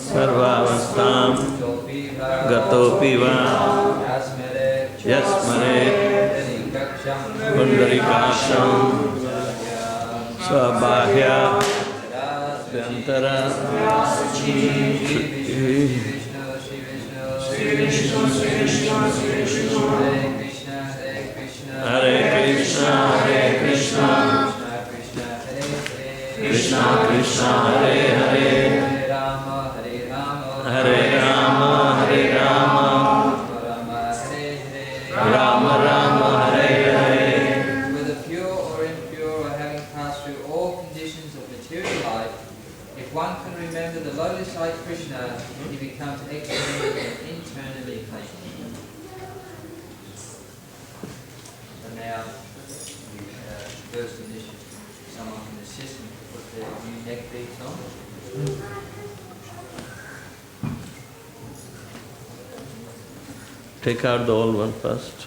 Sarvavastam Gatopiva Yasmare Pundarikasham Swabhahya Vyantara Hare Krishna Hare Krishna Krishna Krishna Hare Hare Hare Rama Hare Rama Rama Rama Hare Hare. Whether pure or impure or having passed through all conditions of material life, if one can remember the lotus-like Krishna, he becomes externally and internally clean. So now, first initiative, someone can assist me to put their new neck beads on. Take out the old one first.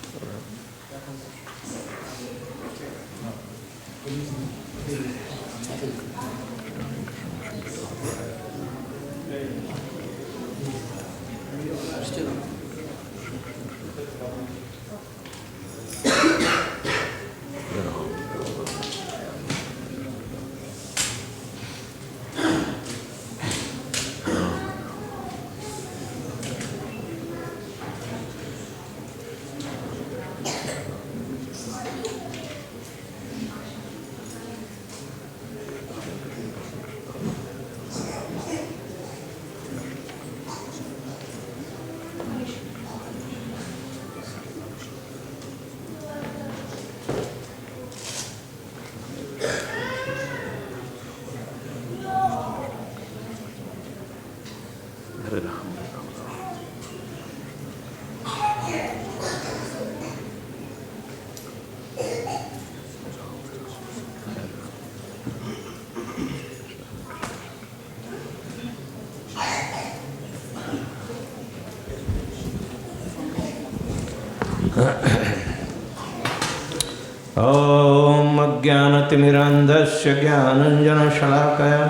Om Ajnanatimirandhasya Jnananjana-shalakaya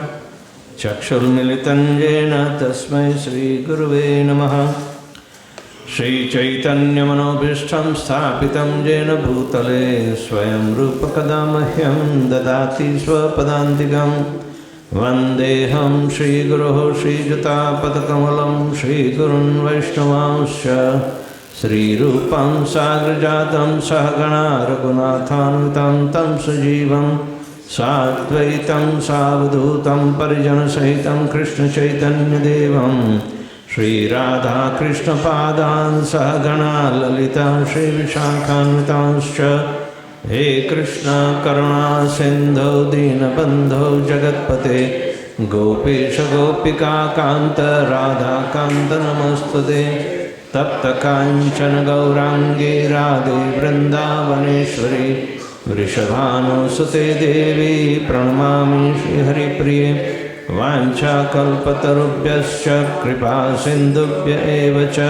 Chakshurmilitam Jena Tasmai Shri Guruve Namaha. Shri Chaitanya Manobhishtam Sthapitam Jena Bhutale Swayam Rupa Kadamahyam Dadati Swapadantikam Vandeham Shri Guruho Shri Jata Padakamalam Shri Gurun Vaishnavanscha Shri Rupam Sagrajatam Sahagana Raghunathanvitam Tam Sajivam Sadvaitam Savadhutam Parijana Sahitam Krishna Chaitanya Devam Shri Radha Krishna Padan Sahagana Lalita Shri Vishakhanvitanscha He Krishna Karuna Sindho Dinabandho Jagatpate Gopesha Gopika Kanta Radha Kanta Namastade Tapta Kanchana Gaurangi Radhe Vrindavaneshwari Vrishabhanu Sute Devi Pranamami Shri Hari Priye Vancha Kalpatarubhyascha Kripa Sindhubhya Evacha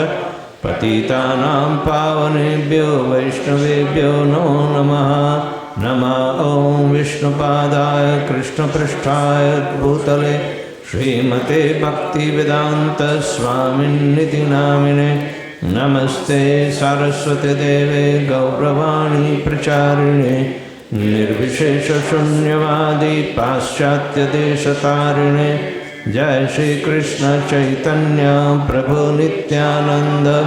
Patitanam Pavanebhyo Vaishnavebhyo Namo Namaha Nama Om Vishnupadaya Krishna Pristhaya Bhutale Srimate Bhaktivedanta Swaminiti Namine Namaste Saraswati Deve Gauravani Pracharine Nirvishesha Shunyavadi Paschatya Deshatarine Jai Shri Krishna Chaitanya Prabhu Nityananda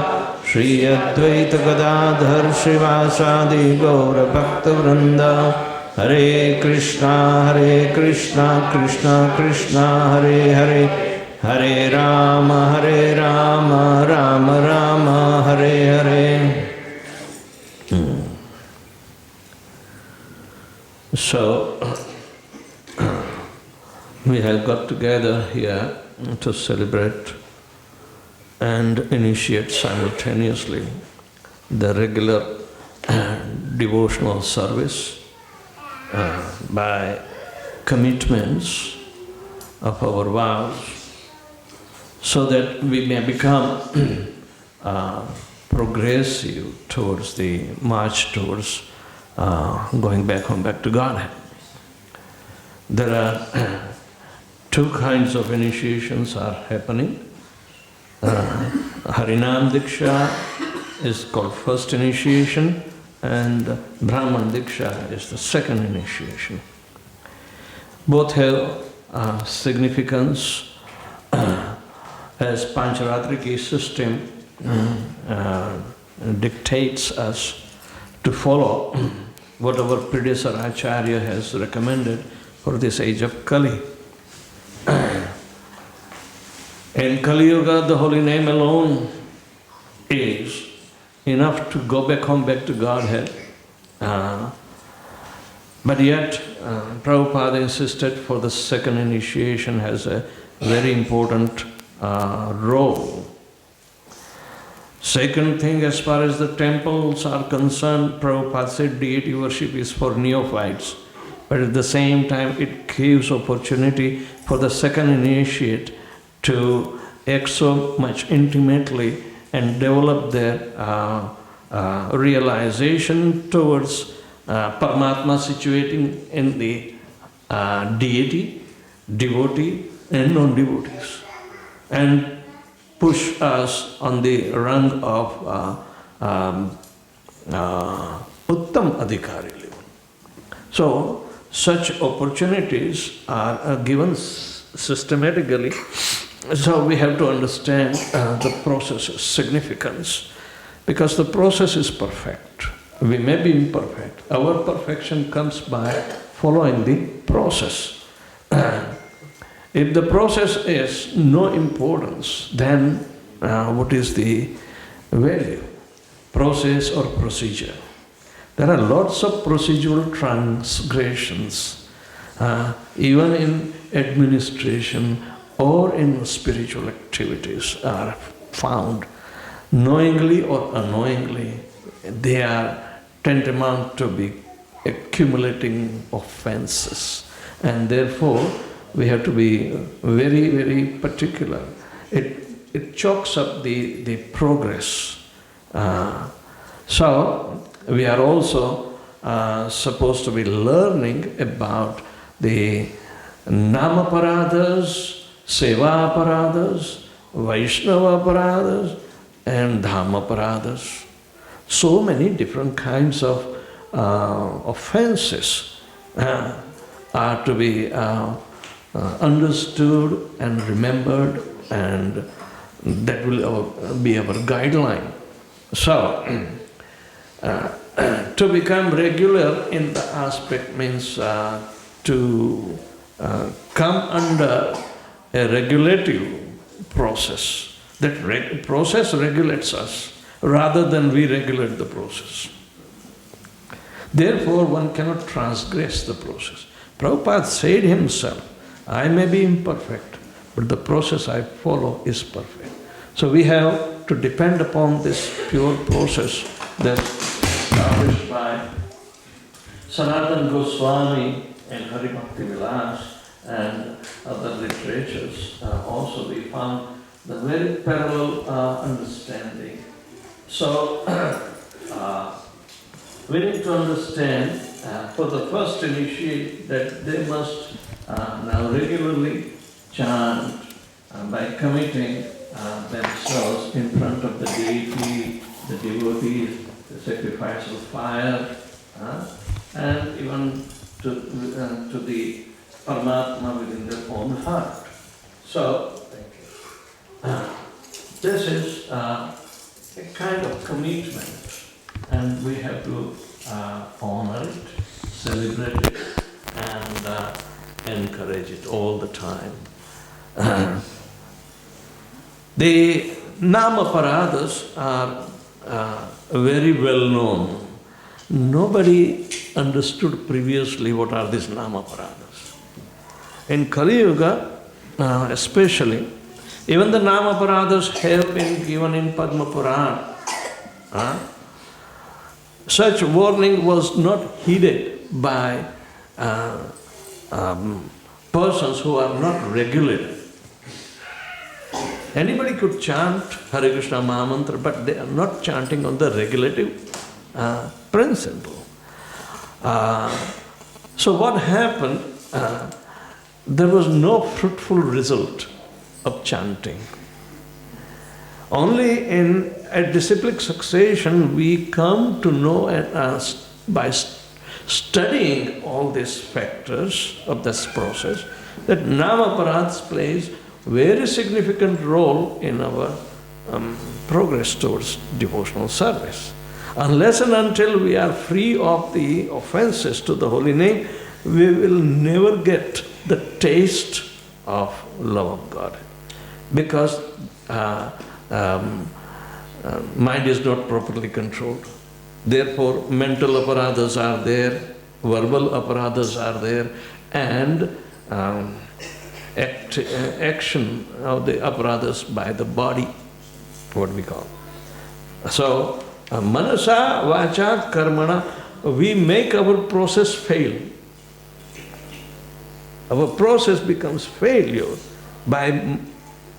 Shri Advaita Gadadhar Shivasadi Gaura Bhakta Vrinda Hare Krishna Krishna Krishna Hare Hare Hare Rama Rama Rama Hare Hare. So we have got together here to celebrate and initiate simultaneously the regular devotional service, by commitments of our vows, so that we may become progressive towards the march towards going back home, back to Godhead. There are two kinds of initiations are happening. Harinam Diksha is called first initiation, and Brahman Diksha is the second initiation. Both have significance as Pancharatriki system dictates us to follow what our predecessor Acharya has recommended for this age of Kali. In Kali Yuga, the holy name alone is enough to go back home, back to Godhead. But yet, Prabhupada insisted for the second initiation has a very important role. Second thing, as far as the temples are concerned, Prabhupada said deity worship is for neophytes. But at the same time, it gives opportunity for the second initiate to act so much intimately and develop their realization towards Paramatma situating in the deity, devotee and non-devotees, and push us on the rung of Uttam Adhikari level. So, such opportunities are given systematically. So we have to understand the process's significance, because the process is perfect. We may be imperfect. Our perfection comes by following the process. If the process is no importance, then what is the value? Process or procedure? There are lots of procedural transgressions, even in administration or in spiritual activities are found. Knowingly or unknowingly, they are tantamount to be accumulating offenses, and therefore we have to be very, very particular. It chokes up the progress. So we are also supposed to be learning about the Namaparadas, Seva-paradas, Vaishnava-paradas and Dhamma-paradas. So many different kinds of offenses are to be understood and remembered, and that will be our guideline. So, to become regular in the aspect means to come under a regulative process. That process regulates us rather than we regulate the process. Therefore, one cannot transgress the process. Prabhupada said himself, I may be imperfect, but the process I follow is perfect. So we have to depend upon this pure process that's established by Sanatana Goswami and Hare Bhaktivedanta and other literatures. Also we found the very parallel understanding. So we need to understand for the first initiate that they must now regularly chant by committing themselves in front of the deity, the devotees, the sacrifice of fire, and even to the Paramatma within their own heart. So, this is a kind of commitment, and we have to honor it, celebrate it, and encourage it all the time. The Namaparadas are very well known. Nobody understood previously what are these Namaparadas. In Kali Yuga, especially, even the Namaparadas have been given in Padma Purana. such warning was not heeded by persons who are not regulated. Anybody could chant Hare Krishna Mahamantra, but they are not chanting on the regulative principle. So what happened? There was no fruitful result of chanting. Only in a disciplic succession we come to know by studying all these factors of this process that Nama-Parads plays very significant role in our progress towards devotional service. Unless and until we are free of the offenses to the holy name, we will never get the taste of love of God. Because mind is not properly controlled. Therefore, mental aparadhas are there, verbal aparadhas are there, and action of the aparadhas by the body, what we call. So, manasa, vacha, karmana, we make our process fail. Our process becomes failure by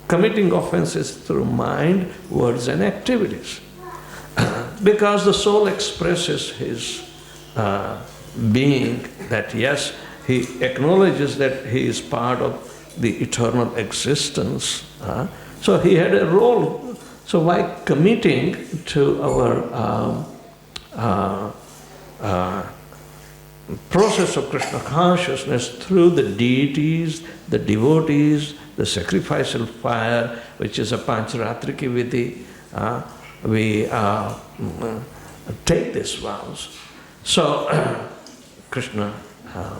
committing offenses through mind, words and activities. Because the soul expresses his being that yes, he acknowledges that he is part of the eternal existence. So he had a role. So by committing to our process of Krishna consciousness through the deities, the devotees, the sacrificial fire, which is a Pancharatriki Vidhi, we take these vows. So Krishna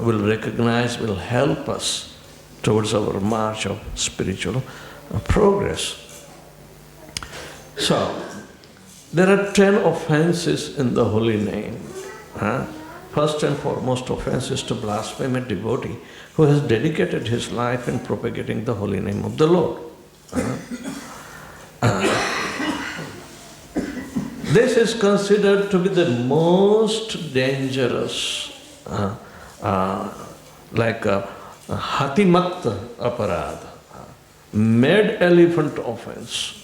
will recognize, will help us towards our march of spiritual progress. So there are 10 offenses in the holy name. First and foremost offense is to blaspheme a devotee who has dedicated his life in propagating the holy name of the Lord. This is considered to be the most dangerous, like a hatimatta aparadha, mad elephant offense.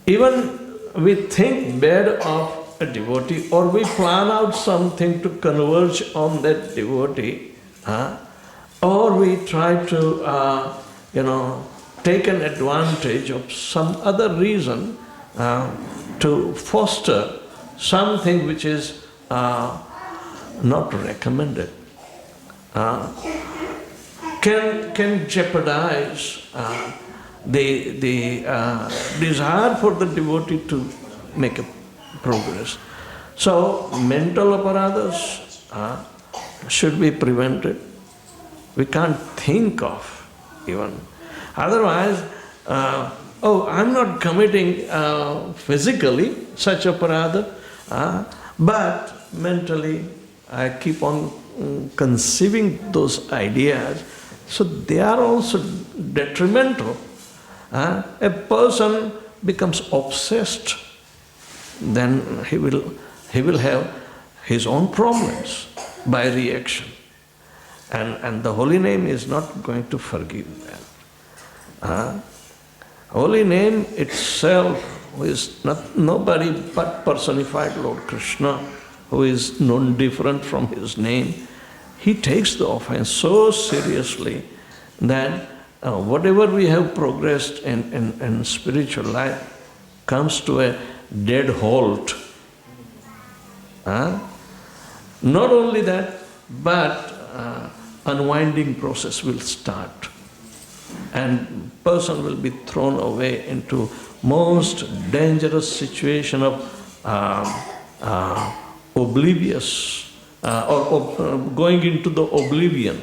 Even we think bad of a devotee, or we plan out something to converge on that devotee, or we try to, take an advantage of some other reason to foster something which is not recommended, can jeopardize the desire for the devotee to make a progress. So mental aparadhas should be prevented. We can't think of even. Otherwise, I'm not committing physically such aparadha, but mentally I keep on conceiving those ideas. So they are also detrimental. A person becomes obsessed, then he will have his own problems by reaction. And the holy name is not going to forgive that. Holy name itself, who is nobody but personified Lord Krishna, who is known different from his name, he takes the offense so seriously that whatever we have progressed in spiritual life comes to a dead halt. Not only that, but unwinding process will start. And person will be thrown away into most dangerous situation of oblivious, or going into the oblivion.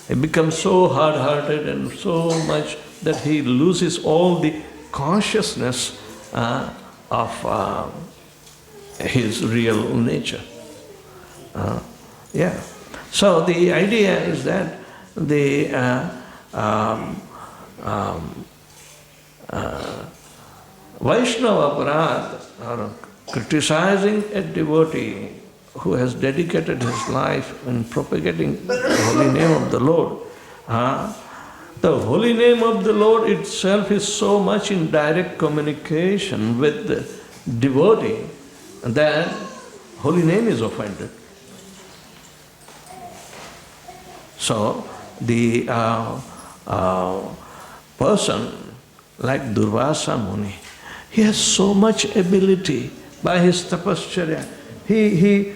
He becomes so hard-hearted and so much that he loses all the consciousness of his real nature. So the idea is that Vaishnava aparad, or criticizing a devotee who has dedicated his life in propagating the holy name of the Lord. The holy name of the Lord itself is so much in direct communication with the devotee that holy name is offended. So the person like Durvasa Muni, he has so much ability by his tapascharya. He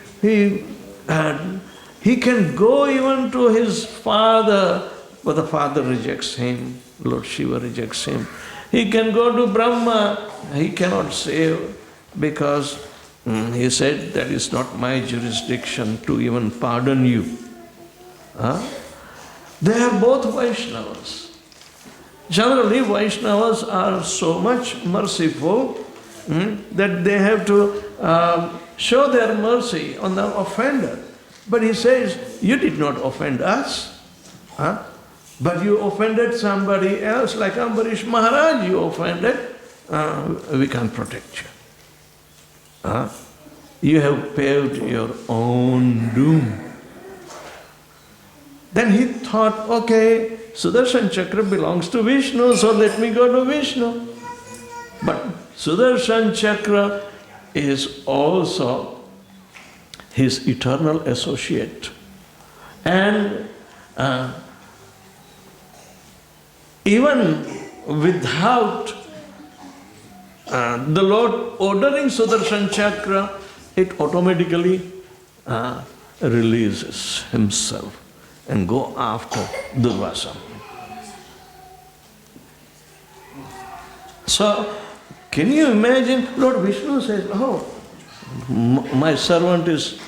can go even to his father, but the father rejects him, Lord Shiva rejects him. He can go to Brahma, he cannot save because he said that is not my jurisdiction to even pardon you. They are both Vaishnavas. Generally, Vaishnavas are so much merciful that they have to show their mercy on the offender. But he says, you did not offend us, but you offended somebody else, like Ambarish Maharaj you offended, we can't protect you. You have paved your own doom. Then he thought, okay, Sudarshan Chakra belongs to Vishnu, so let me go to Vishnu. But Sudarshan Chakra is also his eternal associate. And even without the Lord ordering Sudarshan Chakra, it automatically releases himself and go after Durvasa. So, can you imagine, Lord Vishnu says, oh, my servant is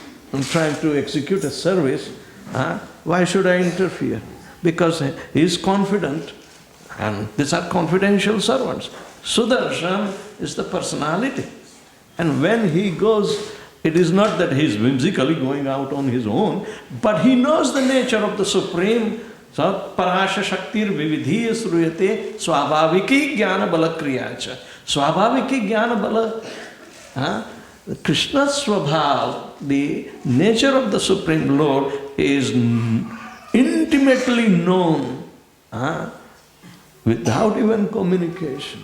trying to execute a service, why should I interfere? Because he is confident, and these are confidential servants. Sudarshan is the personality. And when he goes, it is not that he is whimsically going out on his own, but he knows the nature of the Supreme. So, Parasha Shaktir Vividhiya Sruyate Swabhaviki Jnana Bala Kriyacha. Swabhaviki Jnana Bala, Krishna's Swabhav, the nature of the Supreme Lord is intimately known without even communication.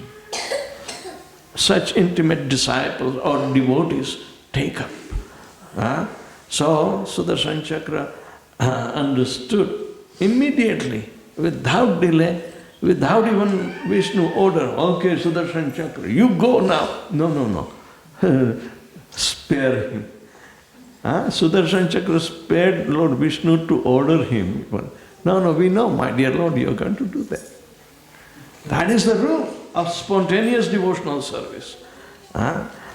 Such intimate disciples or devotees take up. So, Sudarshan Chakra understood immediately, without delay, without even Vishnu order, okay, Sudarshan Chakra, you go now. No. Spare him. Sudarshan Chakra spared Lord Vishnu to order him. No, we know, my dear Lord, you are going to do that. That is the rule of spontaneous devotional service.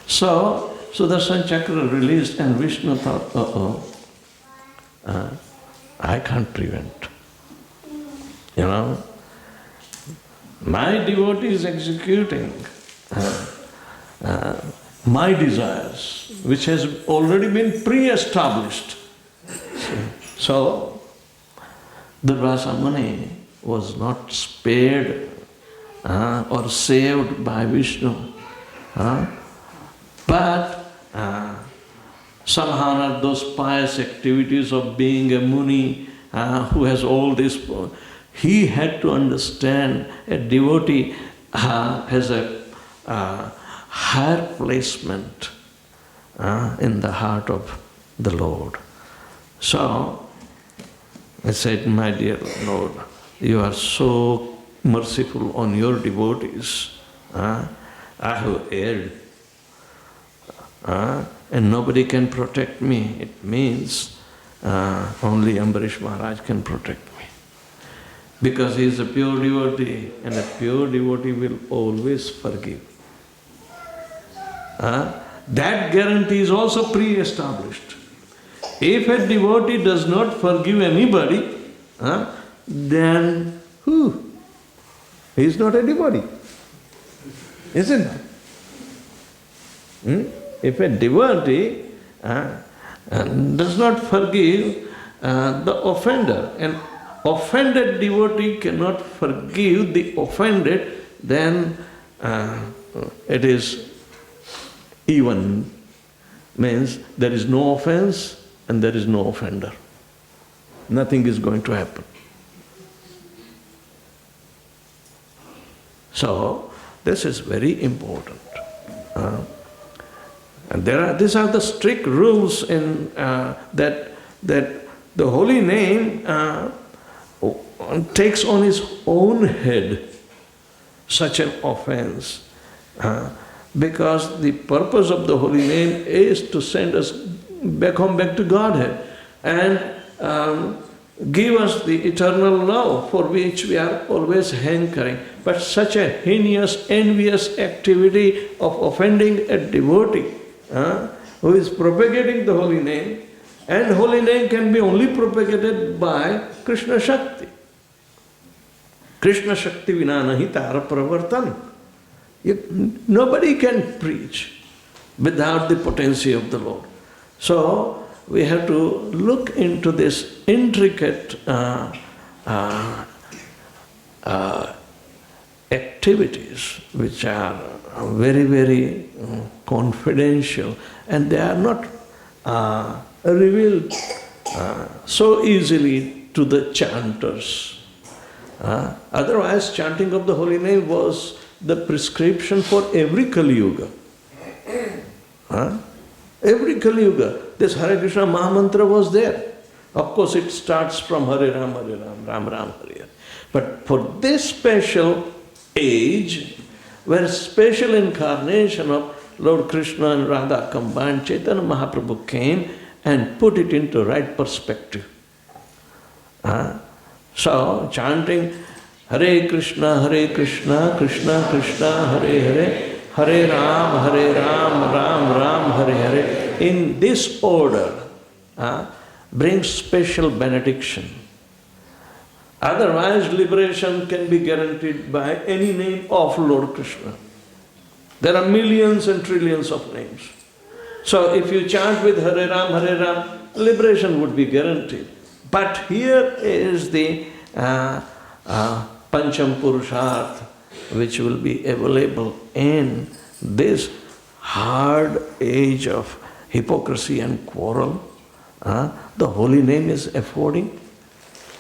So, Sudarshan Chakra released and Vishnu thought, I can't prevent. My devotee is executing my desires, which has already been pre-established. So, Durvasa Muni was not spared or saved by Vishnu. But somehow those pious activities of being a Muni who has all this, he had to understand a devotee has a higher placement in the heart of the Lord. So, I said, my dear Lord, you are so merciful on your devotees. I have erred. And nobody can protect me. It means only Ambarish Maharaj can protect me. Because he is a pure devotee, and a pure devotee will always forgive. That guarantee is also pre-established. If a devotee does not forgive anybody, then who? He is not a devotee. Isn't it? If a devotee does not forgive the offender, an offended devotee cannot forgive the offended, then it is even, means there is no offense and there is no offender. Nothing is going to happen. So, this is very important. And these are the strict rules in that the holy name takes on his own head such an offense. Because the purpose of the holy name is to send us back home, back to Godhead, and give us the eternal love for which we are always hankering. But such a heinous, envious activity of offending a devotee who is propagating the holy name, and holy name can be only propagated by Krishna Shakti. Krishna Shakti vina nahi tara pravartan. Nobody can preach without the potency of the Lord. So we have to look into this intricate activities which are very, very confidential, and they are not revealed so easily to the chanters. Otherwise, chanting of the holy name was the prescription for every Kali Yuga. Every Kali Yuga, this Hare Krishna Mahamantra was there. Of course, it starts from Hare Ram, Ram Ram, Hare Hare. But for this special age, where special incarnation of Lord Krishna and Radha combined, Chaitanya Mahaprabhu came and put it into right perspective. So, chanting Hare Krishna, Krishna Krishna, Hare Hare, Hare Ram, Ram Ram, Hare Hare, in this order brings special benediction. Otherwise, liberation can be guaranteed by any name of Lord Krishna. There are millions and trillions of names. So if you chant with Hare Ram, liberation would be guaranteed. But here is the Pancham Purusharth, which will be available in this hard age of hypocrisy and quarrel. The holy name is affording.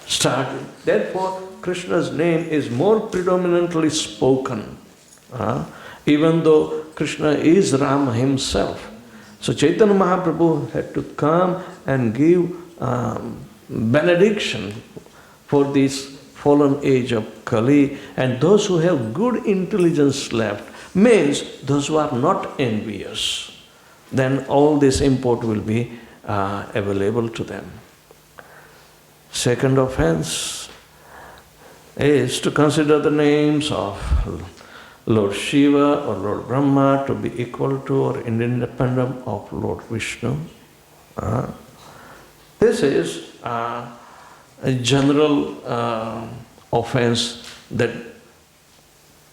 Starting. Therefore, Krishna's name is more predominantly spoken, even though Krishna is Rama himself. So Chaitanya Mahaprabhu had to come and give benediction for this fallen age of Kali, and those who have good intelligence left, means those who are not envious, then all this import will be available to them. Second offense is to consider the names of Lord Shiva or Lord Brahma to be equal to or independent of Lord Vishnu. This is a general offense that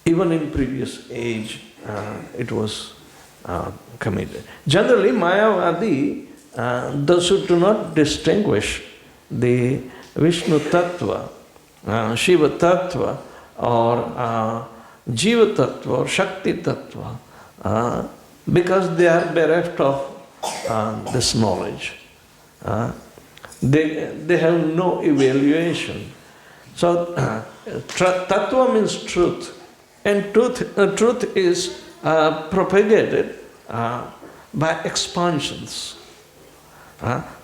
even in previous age it was committed. Generally, Mayavadi, those who do not distinguish the Vishnu Tattva, Shiva Tattva, or Jiva Tattva, or Shakti Tattva, because they are bereft of this knowledge. They have no evaluation. So, Tattva means truth, and truth is propagated by expansions.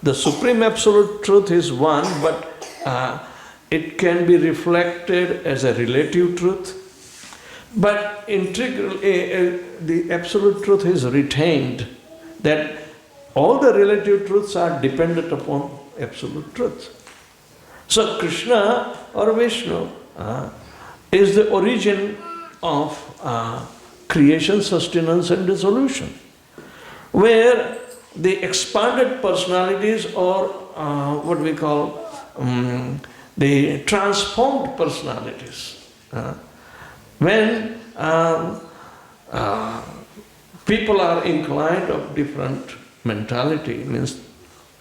The Supreme Absolute Truth is one, but it can be reflected as a relative truth. But integrally, the Absolute Truth is retained, that all the relative truths are dependent upon Absolute Truth. So Krishna or Vishnu is the origin of creation, sustenance and dissolution, where the expanded personalities, or what we call the transformed personalities, when people are inclined of different mentality, means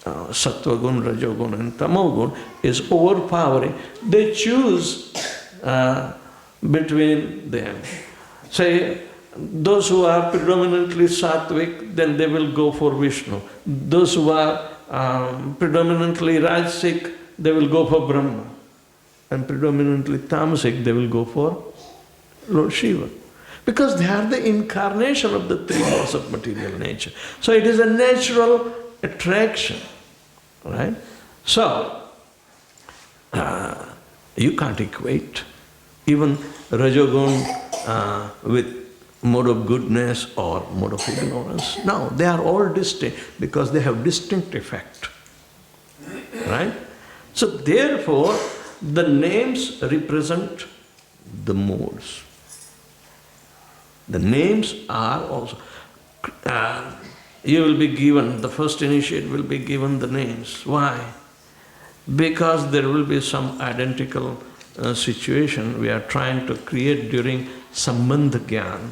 Sattva gun, Rajogun and Tamogun is overpowering, they choose between them. Say, those who are predominantly sattvic, then they will go for Vishnu. Those who are predominantly rajasic, they will go for Brahma. And predominantly tamasic, they will go for Lord Shiva. Because they are the incarnation of the three laws of material nature. So it is a natural attraction, right? So, you can't equate even Rajogun with mode of goodness or mode of ignorance. No, they are all distinct because they have distinct effect, right? So therefore, the names represent the modes. The names are also, you will be given, the first initiate will be given the names. Why? Because there will be some identical situation we are trying to create during Sambandha Gyan,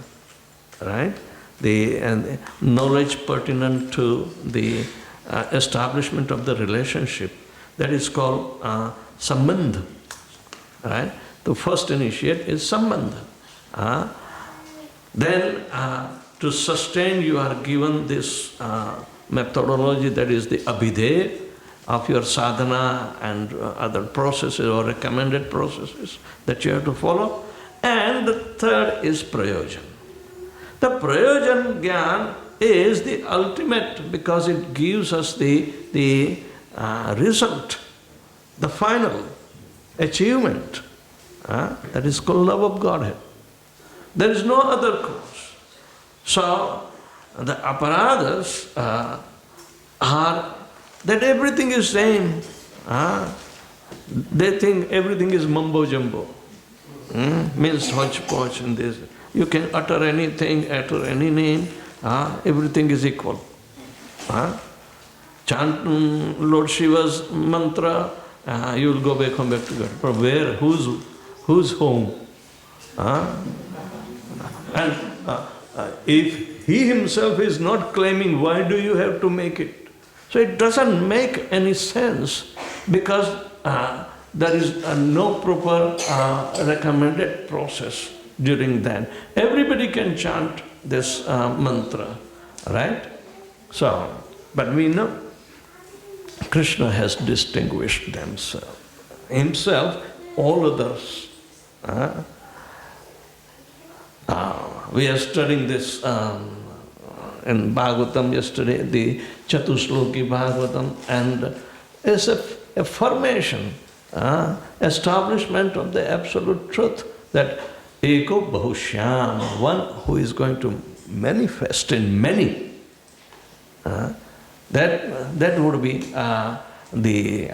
right? The knowledge pertinent to the establishment of the relationship, that is called Sambandha, right? The first initiate is Sambandha. Then to sustain you are given this methodology, that is the abhideya of your sadhana and other processes or recommended processes that you have to follow. And the third is prayojan. The prayojan gyan is the ultimate because it gives us the result, the final achievement. That is called love of Godhead. There is no other cause. So, the aparadas are that everything is same. They think everything is mumbo jumbo. Means hodgepodge in this. You can utter anything, utter any name, everything is equal. Chant Lord Shiva's mantra, you will go back home back to God. But where? Who's home? And if he himself is not claiming, why do you have to make it? So it doesn't make any sense because there is no proper recommended process during that. Everybody can chant this mantra, right? So, but we know Krishna has distinguished himself, all others. We are studying this in Bhagavatam yesterday, the Chatusloki Bhagavatam, and it's a affirmation, establishment of the absolute truth that Eko Bahushyam, one who is going to manifest in many. That would be the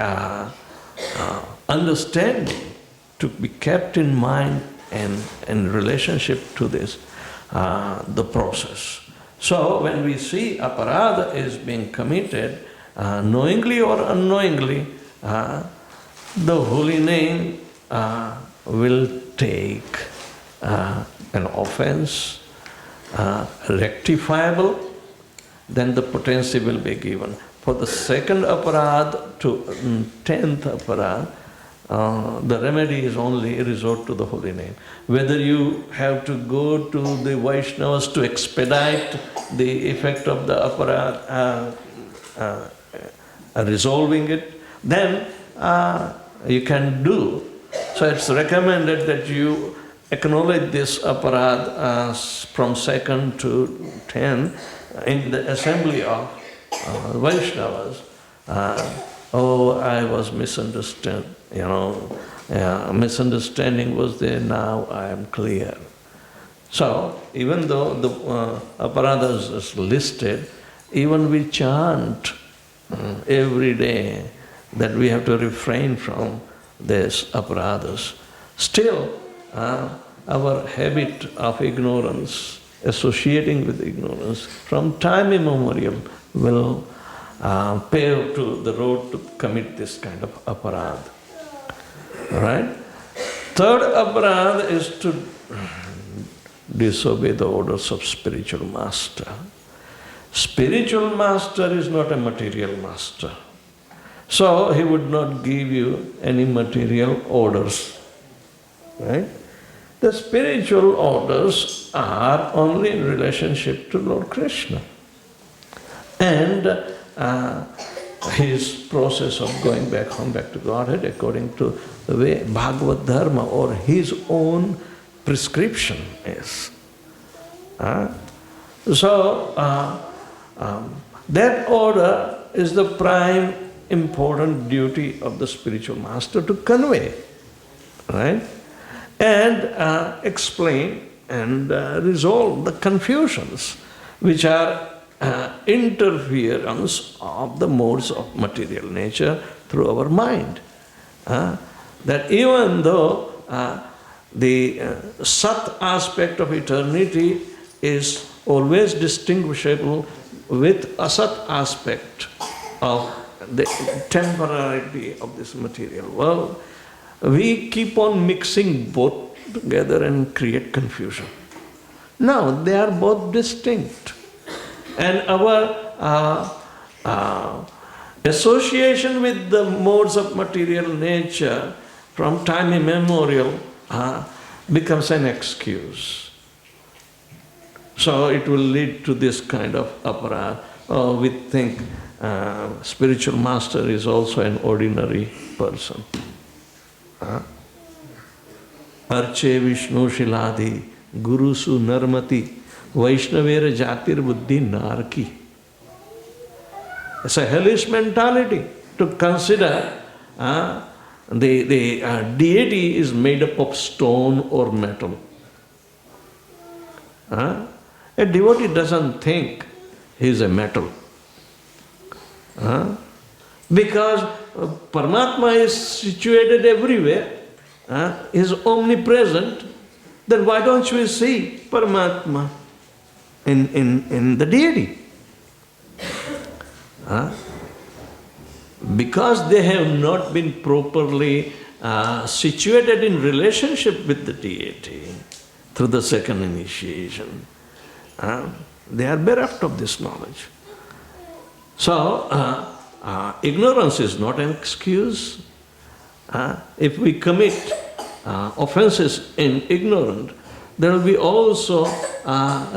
understanding to be kept in mind and in relationship to this, the process. So when we see aparadha is being committed, knowingly or unknowingly, the holy name will take an offense, rectifiable, then the potency will be given. For the second aparadha to 10th aparadha, the remedy is only resort to the holy name. Whether you have to go to the Vaishnavas to expedite the effect of the aparadha, resolving it, then you can do. So it's recommended that you acknowledge this aparadha from 2nd to 10 in the assembly of Vaishnavas. Oh, I was misunderstood, misunderstanding was there, now I am clear. So, even though the aparadhas is listed, even we chant every day that we have to refrain from these aparadhas. Still, our habit of ignorance, associating with ignorance, from time immemorial will pave to the road to commit this kind of aparadha. Right? Third aparadha is to disobey the orders of spiritual master. Spiritual master is not a material master. So he would not give you any material orders. Right? The spiritual orders are only in relationship to Lord Krishna. And his process of going back home, back to Godhead, according to the way Bhagavad Dharma or his own prescription is. That order is the prime important duty of the spiritual master to convey, right? And explain and resolve the confusions which are interference of the modes of material nature through our mind. That even though the Sat aspect of eternity is always distinguishable with Asat aspect of the temporality of this material world, we keep on mixing both together and create confusion. No, they are both distinct. And our association with the modes of material nature from time immemorial becomes an excuse. So it will lead to this kind of aparat. Oh, we think spiritual master is also an ordinary person. Arche Vishnu Shiladi Gurusu Narmati Vaishnavera Jatir Buddhi Narki. It's a hellish mentality to consider the deity is made up of stone or metal. A devotee doesn't think he is a metal. Because Paramatma is situated everywhere, is omnipresent, then why don't we see Paramatma in the deity? Because they have not been properly situated in relationship with the deity through the second initiation. They are bereft of this knowledge. So, ignorance is not an excuse. If we commit offenses in ignorance, there will be also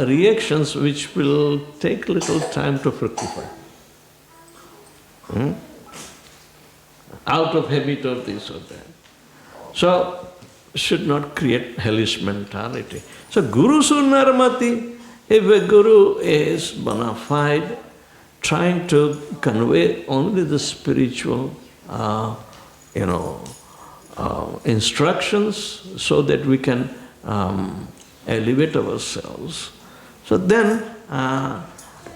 reactions which will take little time to fructify. Out of habit of this or that. So, should not create hellish mentality. So, Guru Sunarmati, if a guru is bona fide, trying to convey only the spiritual, instructions so that we can elevate ourselves, so then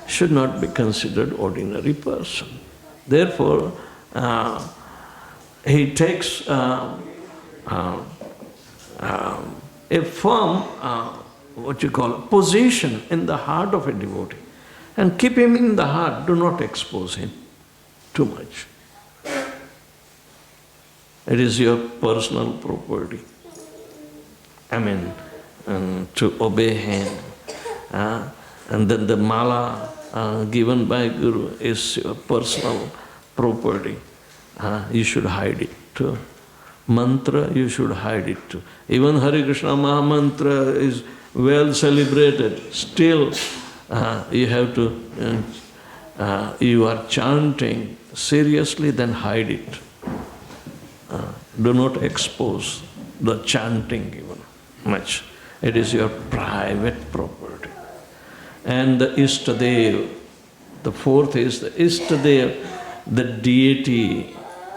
should not be considered ordinary person. Therefore, he takes a firm, position in the heart of a devotee. And keep him in the heart, do not expose him too much. It is your personal property. To obey him. And then the mala given by Guru is your personal property. You should hide it too. Mantra, you should hide it too. Even Hare Krishna Mahamantra is well celebrated. Still, you have to, you are chanting seriously, then hide it. Do not expose the chanting even much. It is your private property. And the Ishtadev, the fourth is the Ishtadev, the deity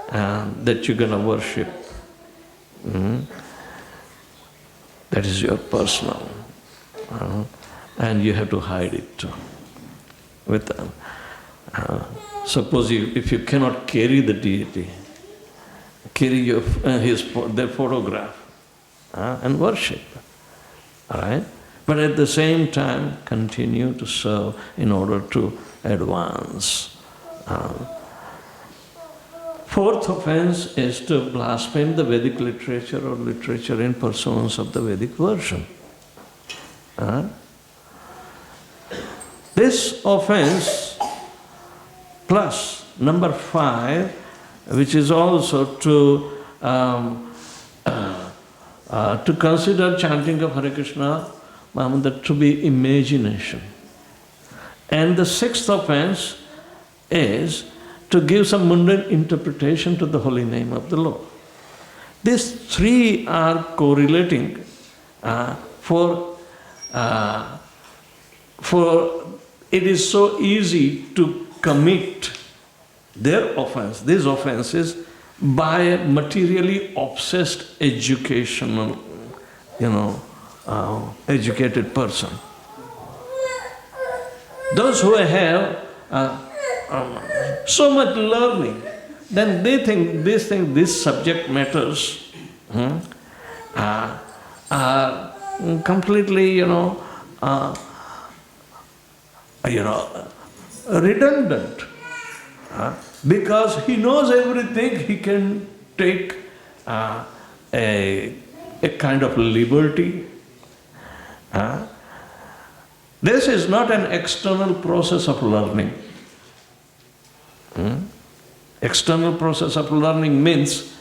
that you're going to worship. That is your personal. And you have to hide it too. Suppose if you cannot carry the deity, carry their photograph and worship. Alright? But at the same time, continue to serve in order to advance. Fourth offense is to blaspheme the Vedic literature or literature in pursuance of the Vedic version. This offense plus number 5, which is also to to consider chanting of Hare Krishna Mahamantra to be imagination. And the sixth offense is to give some mundane interpretation to the holy name of the Lord. These three are correlating for it is so easy to commit their offense, these offenses, by a materially obsessed educational, educated person. Those who have so much learning, then they think these subject matters are completely, redundant. Because he knows everything, he can take a kind of liberty. This is not an external process of learning. External process of learning means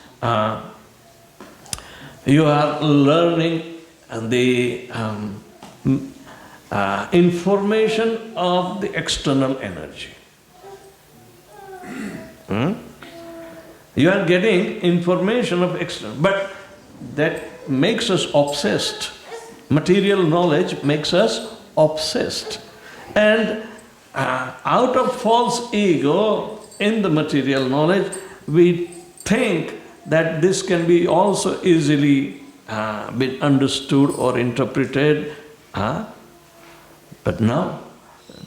you are learning the information of the external energy. You are getting information of external, but that makes us obsessed. Material knowledge makes us obsessed. And out of false ego in the material knowledge, we think that this can be also easily been understood or interpreted. But no,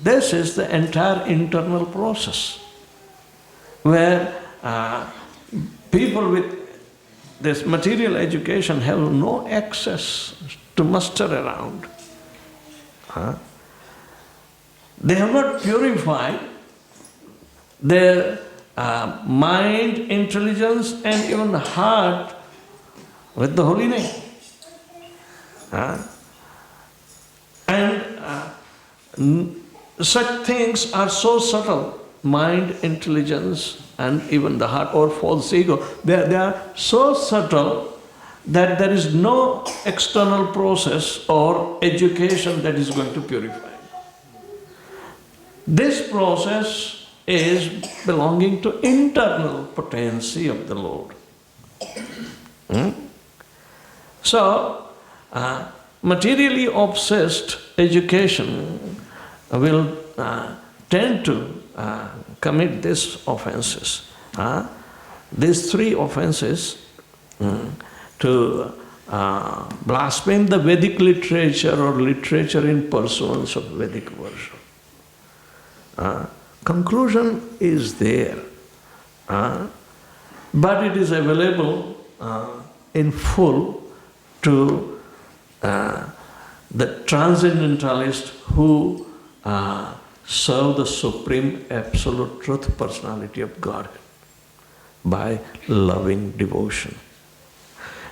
this is the entire internal process where people with this material education have no access to muster around. They have not purified their mind, intelligence, and even the heart with the holy name. And such things are so subtle, mind, intelligence, and even the heart or false ego. They are so subtle that there is no external process or education that is going to purify. This process is belonging to internal potency of the Lord. So, materially obsessed education will tend to commit these offenses. These three offenses to blaspheme the Vedic literature or literature in pursuance of Vedic worship. Conclusion is there, but it is available in full to the transcendentalist who serve the Supreme Absolute Truth Personality of Godhead by loving devotion.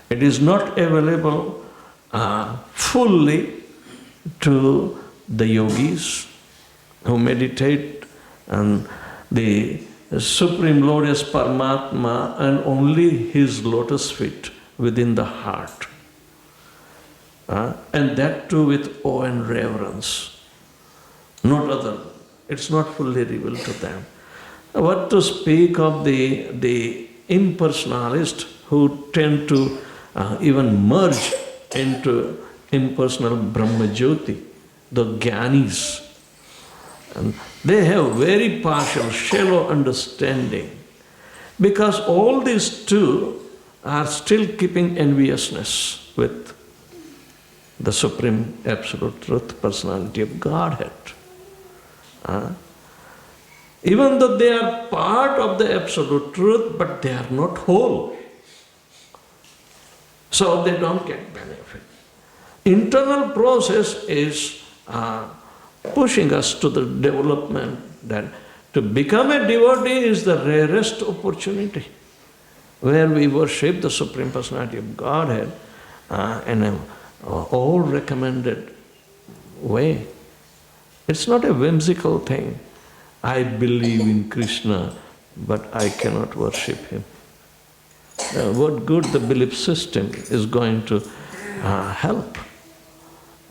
It is not available fully to the yogis who meditate on the Supreme Lord as Paramatma and only His lotus feet within the heart. And that too with awe and reverence. Not other. It's not fully revealed to them. What to speak of the impersonalists who tend to even merge into impersonal Brahmajyoti, the Gyanis. And they have very partial, shallow understanding. Because all these two are still keeping enviousness with the Supreme Absolute Truth Personality of Godhead. Even though they are part of the Absolute Truth, but they are not whole. So they don't get benefit. Internal process is pushing us to the development that to become a devotee is the rarest opportunity, where we worship the Supreme Personality of Godhead in an all recommended way. It's not a whimsical thing. I believe in Krishna, but I cannot worship Him. what good the belief system is going to help.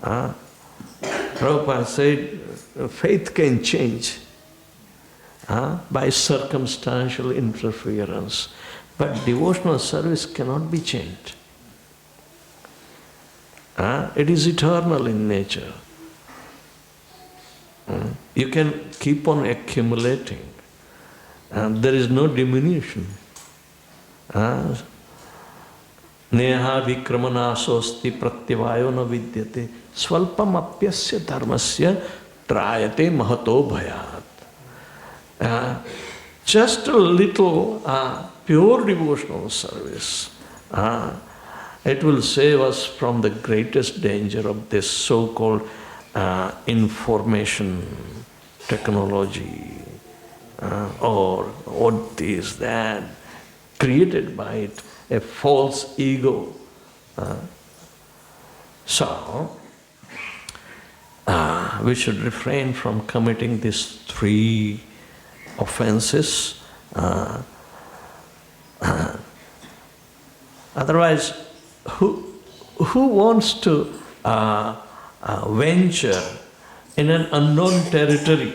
Prabhupada said, faith can change by circumstantial interference, but devotional service cannot be changed. It is eternal in nature. You can keep on accumulating. There is no diminution. Neha vikramanasosthi pratyavayo na vidyate swalpam apyasya dharmasya trayate mahato bhayat. Just a little pure devotional service, it will save us from the greatest danger of this so-called information technology, or what is that, created by it, a false ego. So, we should refrain from committing these three offenses. Otherwise, who wants to venture in an unknown territory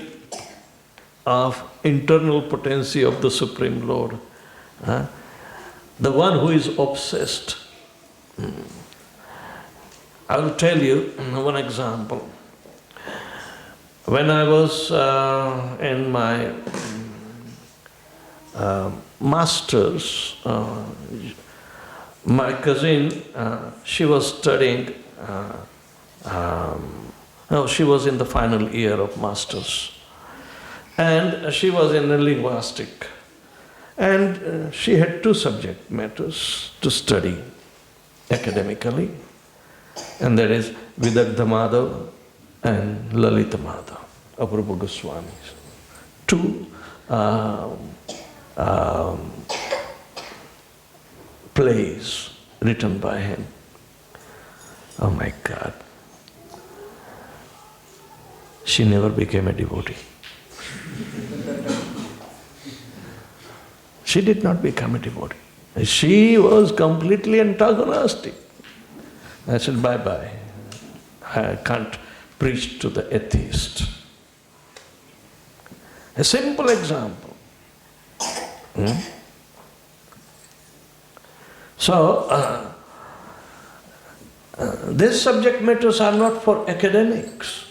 of internal potency of the Supreme Lord? The one who is obsessed. I will tell you one example. When I was in my master's, my cousin, she was studying, she was in the final year of master's, and she was in a linguistic, and she had two subject matters to study academically, and that is Vidagdha Madhav and Lalita Madhav, Apurva Goswamis. Two plays written by him. Oh my God. She never became a devotee. She did not become a devotee. She was completely antagonistic. I said, bye-bye. I can't preach to the atheist. A simple example. So, these subject matters are not for academics.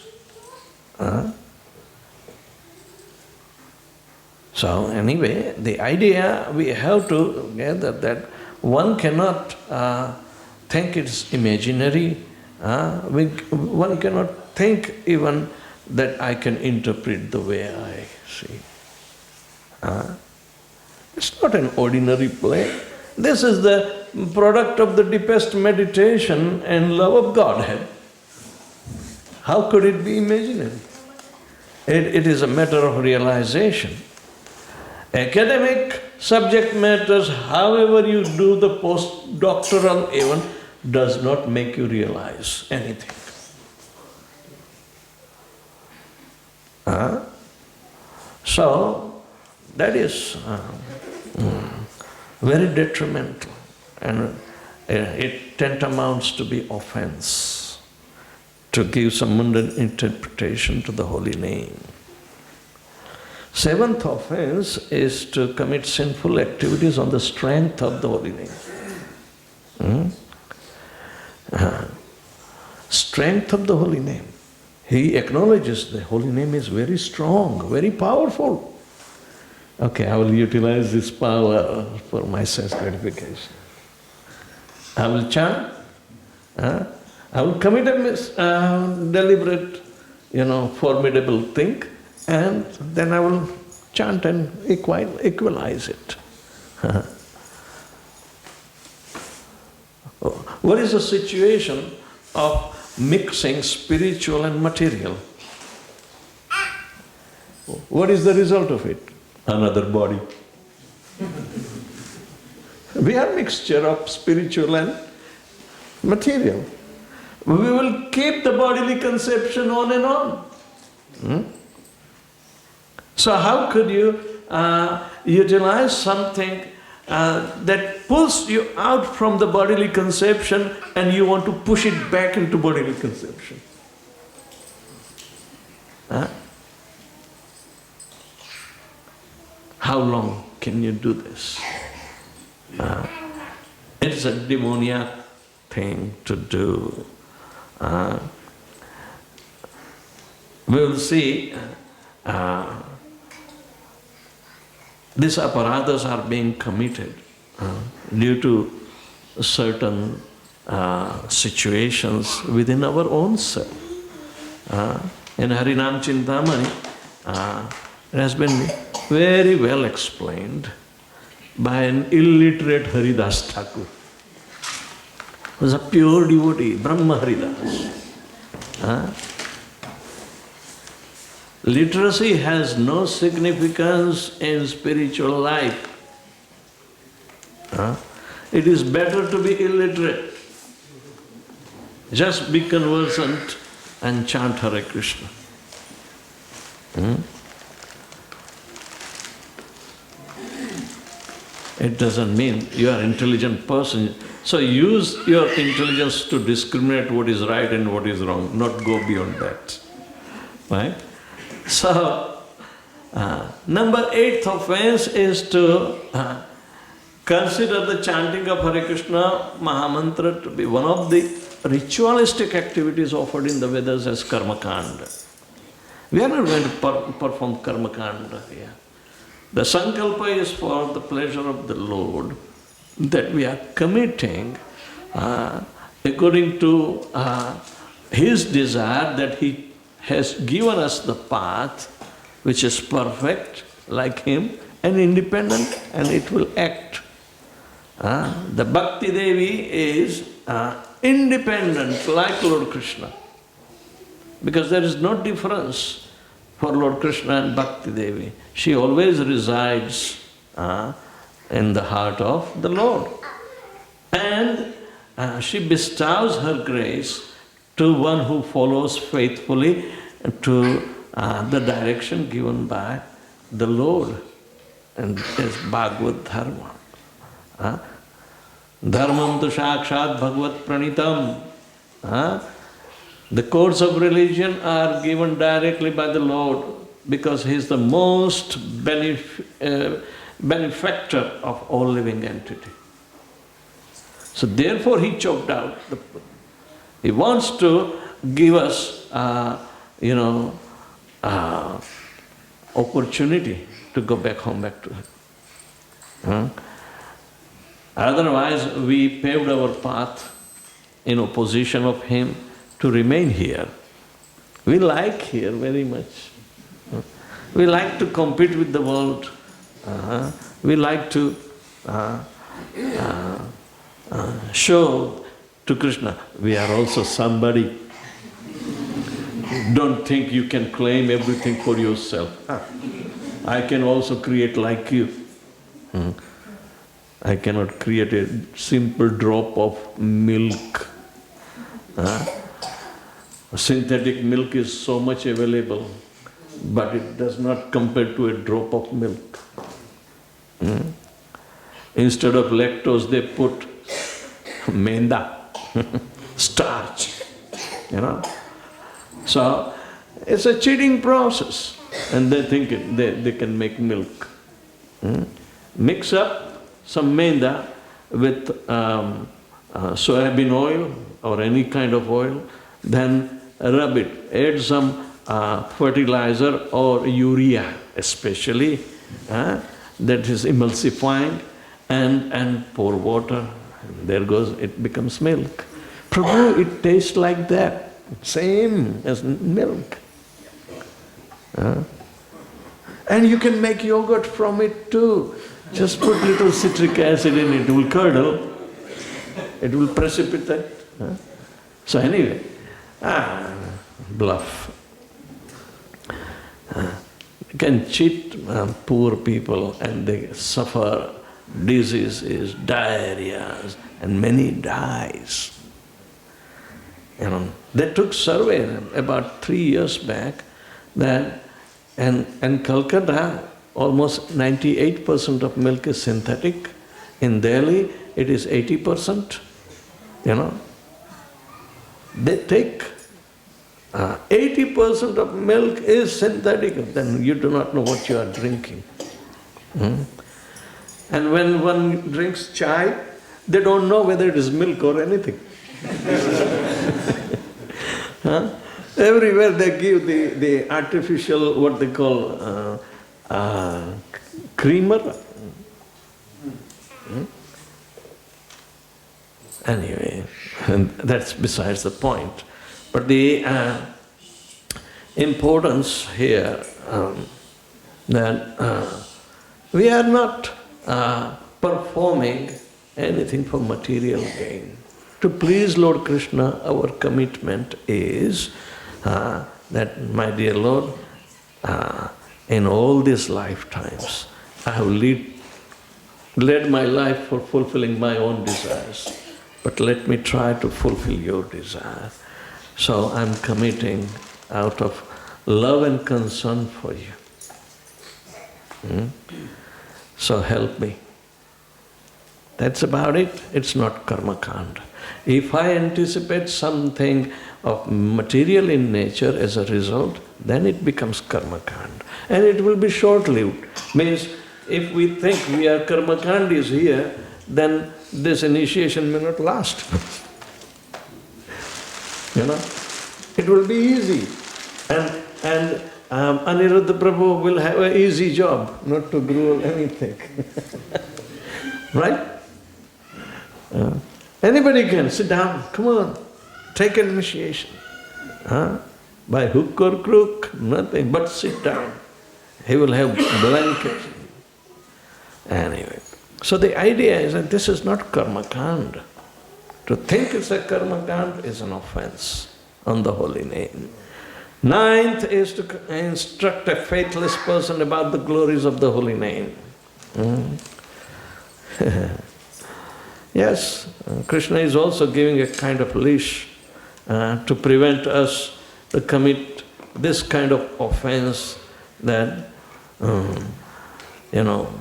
So anyway, the idea we have to gather that one cannot think it's imaginary. One cannot think even that I can interpret the way I see. It's not an ordinary play. This is the product of the deepest meditation and love of Godhead. How could it be imaginary? It is a matter of realization. Academic subject matters, however you do the postdoctoral even, does not make you realize anything. So, that is very detrimental, and it tantamounts to be offense to give some mundane interpretation to the holy name. Seventh offense is to commit sinful activities on the strength of the holy name. Strength of the holy name. He acknowledges the holy name is very strong, very powerful. Okay, I will utilize this power for my sense gratification. I will chant. I will commit a deliberate, formidable thing, and then I will chant and equalize it. What is the situation of mixing spiritual and material? What is the result of it? Another body. We are mixture of spiritual and material. We will keep the bodily conception on and on. So how could you utilize something that pulls you out from the bodily conception and you want to push it back into bodily conception. How long can you do this? It's a demoniac thing to do. We will see these aparadhas are being committed due to certain situations within our own self. In Harinam Chintamani, it has been very well explained by an illiterate Haridas Thakur, who was a pure devotee, Brahma Haridas. Literacy has no significance in spiritual life. It is better to be illiterate. Just be conversant and chant Hare Krishna. It doesn't mean you are an intelligent person. So use your intelligence to discriminate what is right and what is wrong, not go beyond that. Right? So, number 8th offense is to consider the chanting of Hare Krishna Mahamantra to be one of the ritualistic activities offered in the Vedas as karma kanda. We are not going to perform karma kanda here. The sankalpa is for the pleasure of the Lord, that we are committing according to His desire, that He has given us the path which is perfect, like Him, and independent, and it will act. The Bhakti Devi is independent, like Lord Krishna, because there is no difference for Lord Krishna and Bhakti Devi. She always resides in the heart of the Lord. And she bestows her grace to one who follows faithfully to the direction given by the Lord, and is Bhagavad Dharma. Dharmam tu sakshat bhagavad pranitam. The codes of religion are given directly by the Lord, because He is the most benefactor of all living entity. So therefore He choked out. He wants to give us, opportunity to go back home, back to Him. Otherwise, we paved our path in opposition of Him to remain here. We like here very much. We like to compete with the world. We like to show to Krishna, we are also somebody. Don't think you can claim everything for yourself. I can also create like you. I cannot create a simple drop of milk. Synthetic milk is so much available, but it does not compare to a drop of milk. Instead of lactose, they put menda, starch, So, it's a cheating process, and they think they can make milk. Mix up some menda with soybean oil or any kind of oil, then rub it, add some fertilizer or urea especially, that is emulsifying, and pour water. There goes, it becomes milk. Prabhu, it tastes like that, same as milk. And you can make yogurt from it too. Just put little citric acid in it, it will curdle, it will precipitate. So anyway, bluff. You can cheat poor people and they suffer diseases, diarrheas, and many dies. They took survey about 3 years back that in Calcutta almost 98% of milk is synthetic, In Delhi, it is 80%. You know, they take 80% of milk is synthetic. Then you do not know what you are drinking. And when one drinks chai, they don't know whether it is milk or anything. Everywhere they give the artificial, what they call, creamer. Anyway, and that's besides the point. But the importance here that we are not performing anything for material gain. To please Lord Krishna, our commitment is that, my dear Lord, in all these lifetimes, I have led my life for fulfilling my own desires, but let me try to fulfill your desire. So I'm committing out of love and concern for you. So help me. That's about it. It's not karma kanda. If I anticipate something of material in nature as a result, then it becomes karma kanda. And it will be short-lived. Means, if we think we are karma kandis here, then this initiation may not last. You know, it will be easy. And Aniruddha Prabhu will have an easy job, not to gruel anything. Right? Anybody can sit down, come on, take an initiation. By hook or crook, nothing, but sit down. He will have blanket. Anyway, so the idea is that this is not karma kanda. To think it's a karma kanda is an offense on the holy name. Ninth is to instruct a faithless person about the glories of the holy name. Yes, Krishna is also giving a kind of leash to prevent us to commit this kind of offense that, you know,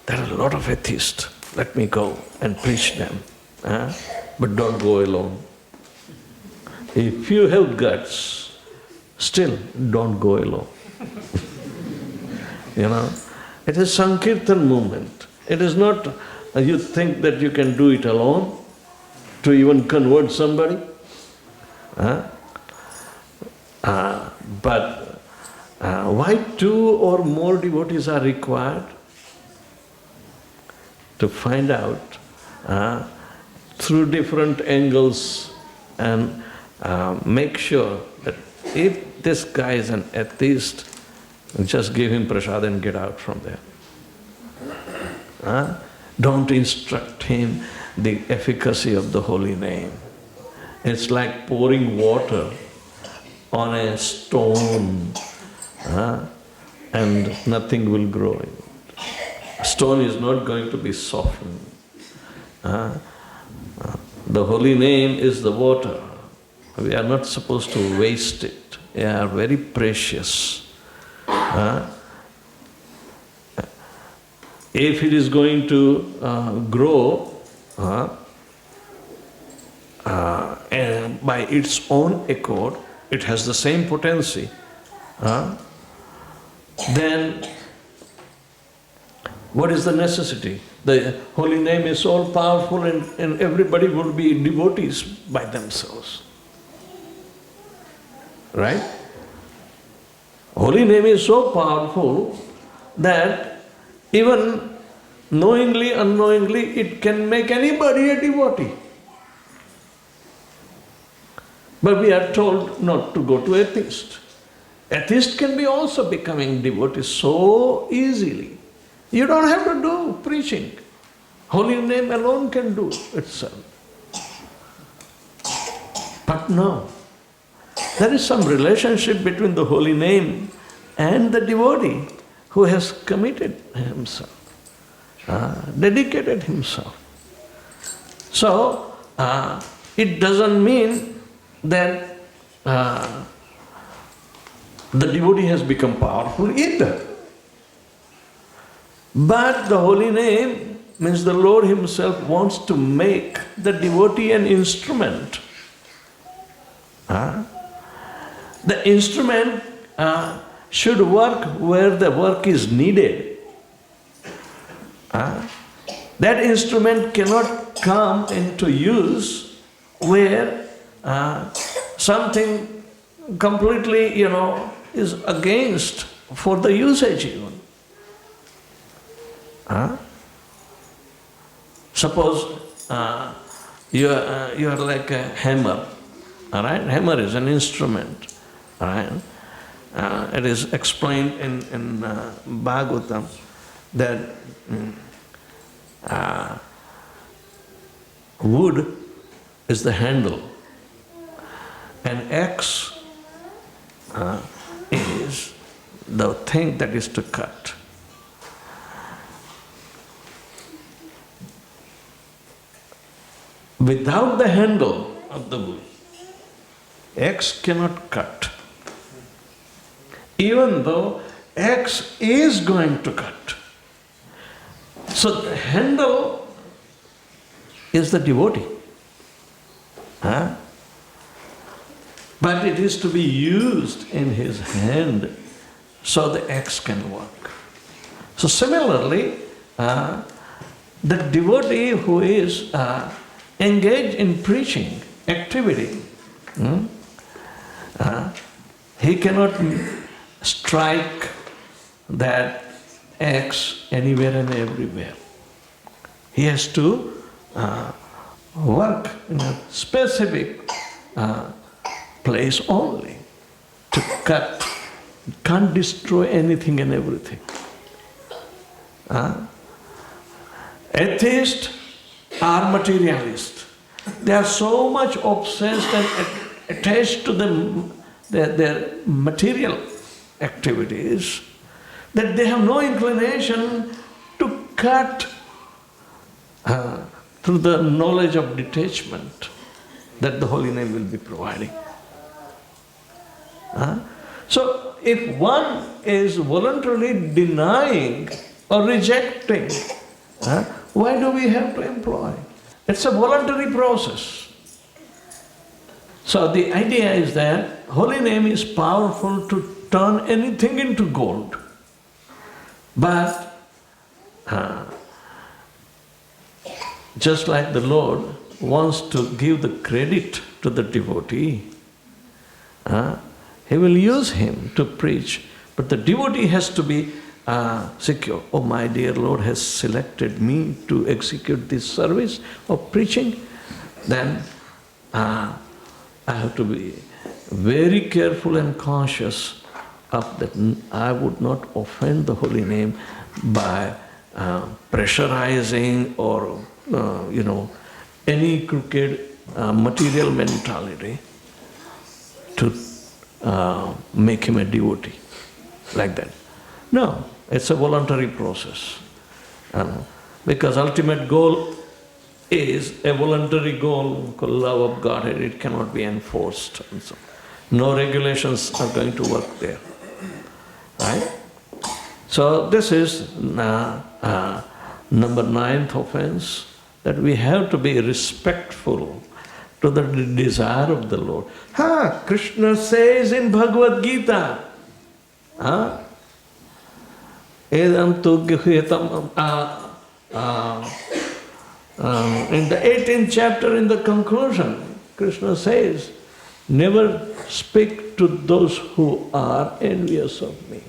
there are a lot of atheists. Let me go and preach them. But don't go alone. If you have guts, still don't go alone. You know, it is Sankirtan movement. It is not you think that you can do it alone to even convert somebody. But why two or more devotees are required? To find out through different angles and make sure that if this guy is an atheist, just give him prasad and get out from there. Don't instruct him the efficacy of the holy name. It's like pouring water on a stone and nothing will grow in it. A stone is not going to be softened. The holy name is the water. We are not supposed to waste it. They are very precious. If it is going to grow and by its own accord, it has the same potency, then what is the necessity? The holy name is all powerful and everybody would be devotees by themselves. Right? Holy name is so powerful that even knowingly, unknowingly, it can make anybody a devotee. But we are told not to go to atheist. Atheist can be also becoming devotee so easily. You don't have to do preaching. Holy name alone can do itself. But no. There is some relationship between the holy name and the devotee who has committed himself, dedicated himself. So, it doesn't mean that the devotee has become powerful either. But the holy name means the Lord Himself wants to make the devotee an instrument. The instrument should work where the work is needed. That instrument cannot come into use where something completely, is against for the usage even. Suppose you are like a hammer. All right, hammer is an instrument. All right, it is explained in Bhagavatam that wood is the handle, and axe is the thing that is to cut. Without the handle of the wood, axe cannot cut. Even though axe is going to cut. So the handle is the devotee. But it is to be used in his hand so the axe can work. So similarly, the devotee who is engaged in preaching activity, he cannot strike that axe anywhere and everywhere. He has to work in a specific place only to cut. Can't destroy anything and everything. Atheists are materialists. They are so much obsessed and attached to their material activities that they have no inclination to cut through the knowledge of detachment that the Holy Name will be providing. So if one is voluntarily denying or rejecting, why do we have to employ? It's a voluntary process. So the idea is that Holy Name is powerful to turn anything into gold. But just like the Lord wants to give the credit to the devotee, He will use him to preach. But the devotee has to be secure. Oh, my dear Lord has selected me to execute this service of preaching. Then I have to be very careful and cautious of that I would not offend the Holy Name by pressurizing or, any crooked material mentality to make him a devotee, like that. No, it's a voluntary process. Because ultimate goal is a voluntary goal called love of Godhead. It cannot be enforced. And so no regulations are going to work there. Right? So this is number 9th offense, that we have to be respectful to the desire of the Lord. Krishna says in Bhagavad Gita, Edam tu gyuhyatam, in the 18th chapter, in the conclusion, Krishna says, never speak to those who are envious of me,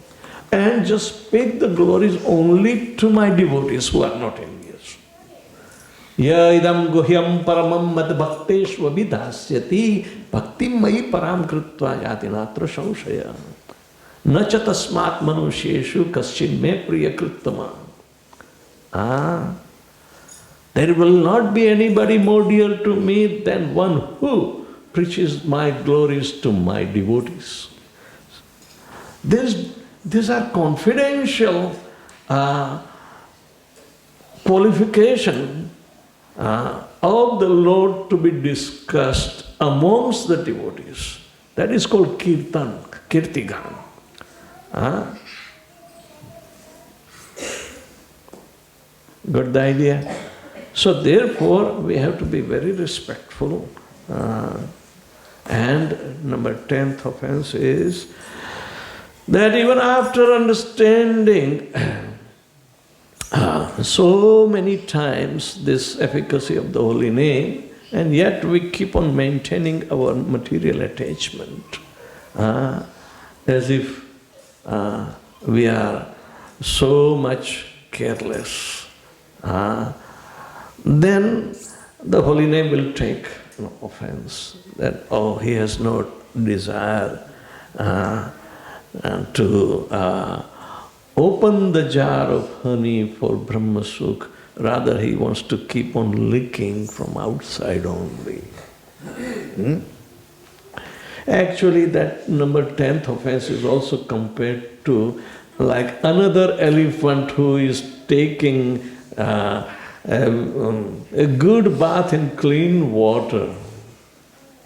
and just speak the glories only to my devotees who are not envious. Ya idam guhyam paramam mad bhakteshva vidhasyati bhaktim mayi param krutva yati natra samshaya nacha tasmat manusheshu kaschin me priya krittama. There will not be anybody more dear to me than one who preaches my glories to my devotees. These are confidential qualification of the Lord to be discussed amongst the devotees. That is called kirtan, kirtigan. Got the idea? So therefore, we have to be very respectful. And number 10th offense is that even after understanding so many times this efficacy of the holy name, and yet we keep on maintaining our material attachment as if we are so much careless. Then the holy name will take no offense that, oh, he has no desire to open the jar of honey for Brahma Sukh. Rather, he wants to keep on licking from outside only. Actually, that number 10th offense is also compared to like another elephant who is taking a good bath in clean water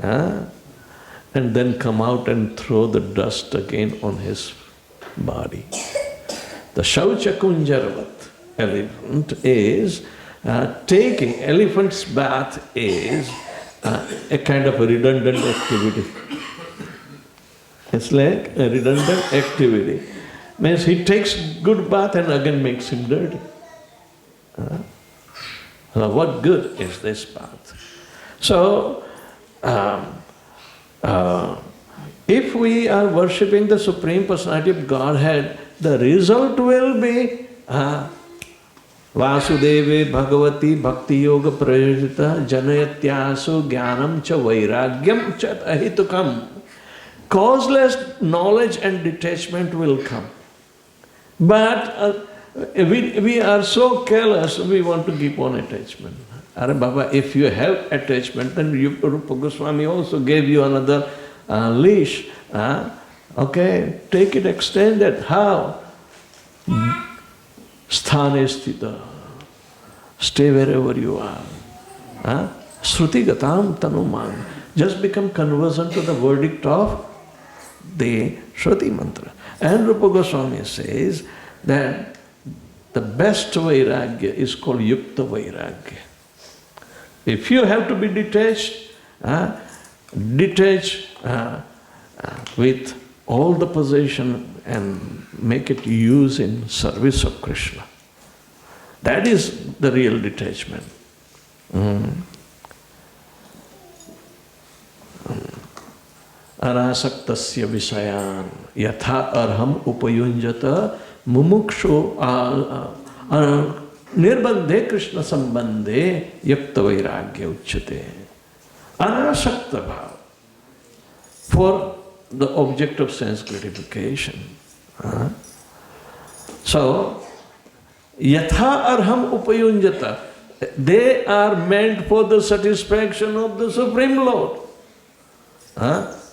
and then come out and throw the dust again on his body. The Shauchakunjaravat elephant is taking, elephant's bath is a kind of a redundant activity. It's like a redundant activity. Means he takes good bath and again makes him dirty. Now what good is this bath? So, if we are worshipping the Supreme Personality of Godhead, the result will be Vasudeve Bhagavati Bhakti Yoga Prayojita Janayatyasu Jnanam Cha Vairagyam Chat Ahitukam. Causeless knowledge and detachment will come. But we are so careless, we want to keep on attachment. Are Baba, if you have attachment, then Rupa Goswami also gave you another leash. Okay, take it extended. How? Sthane sthita. Stay wherever you are. Shruti gatam tanuman. Just become conversant to the verdict of the Shruti mantra. And Rupa Goswami says that the best vairagya is called yukta vairagya. If you have to be detached, detach with all the possession and make it use in service of Krishna. That is the real detachment. Arasaktasya visayan yatha arham upayunjata mumukshu nirbandhe Krishna sambandhe yakta vairagya uchyate. Anasakta bhav, for the object of sense gratification. So, yatha arham upayunjata, they are meant for the satisfaction of the Supreme Lord.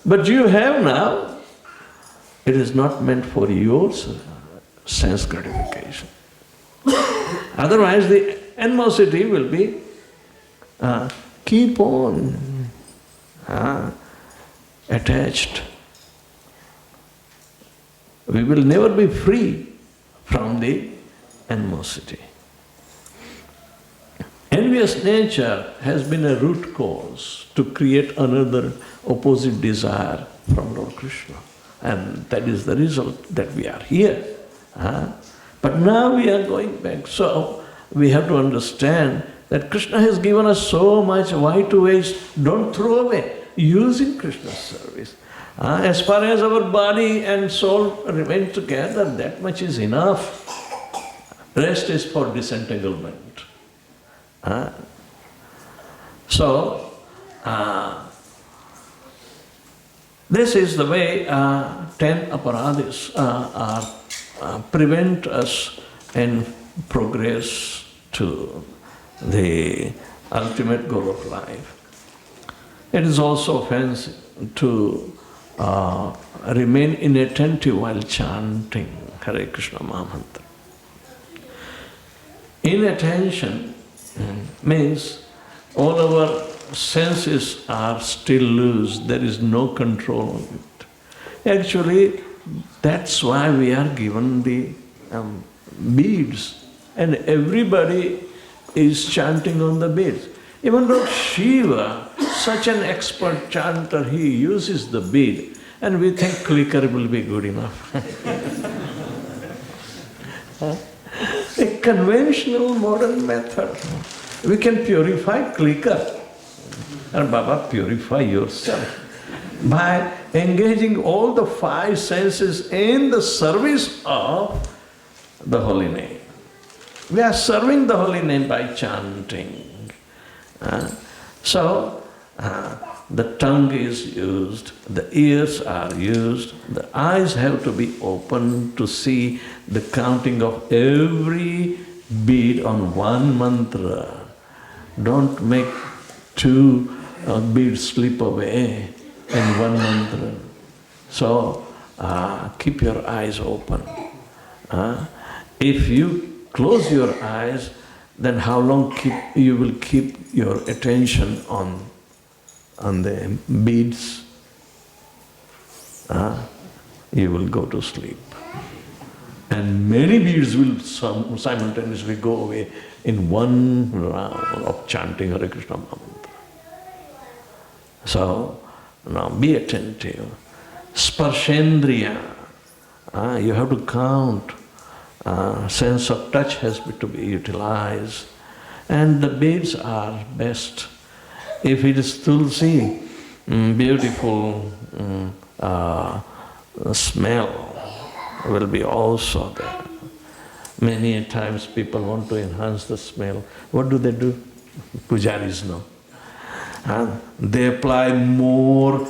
But you have now, it is not meant for your sense gratification. Otherwise, the animosity will be keep on attached. We will never be free from the animosity. Envious nature has been a root cause to create another opposite desire from Lord Krishna. And that is the result that we are here. But now we are going back. So we have to understand that Krishna has given us so much. Why to waste? Don't throw away. Use in Krishna's service. As far as our body and soul remain together, that much is enough. Rest is for disentanglement. So, this is the way 10 aparadhis prevent us in progress to the ultimate goal of life. It is also offensive to remain inattentive while chanting Hare Krishna Mahamantra. Inattention means all our senses are still loose, there is no control of it. Actually, that's why we are given the beads and everybody is chanting on the beads. Even Lord Shiva, such an expert chanter, he uses the bead, and we think clicker will be good enough. A conventional modern method. We can purify clicker. And Baba, purify yourself by engaging all the five senses in the service of the holy name. We are serving the holy name by chanting. So, the tongue is used, the ears are used, the eyes have to be open to see the counting of every bead on one mantra. Don't make two beads slip away in one mantra. So, keep your eyes open. If you close your eyes, then how long you will keep your attention on the beads? You will go to sleep. And many beads will simultaneously go away in one round of chanting Hare Krishna mantra. So, now be attentive. Sparshendriya, you have to count. Sense of touch has to be utilized. And the beads are best. If it is tulsi, beautiful smell will be also there. Many times people want to enhance the smell. What do? Pujaris know. They apply more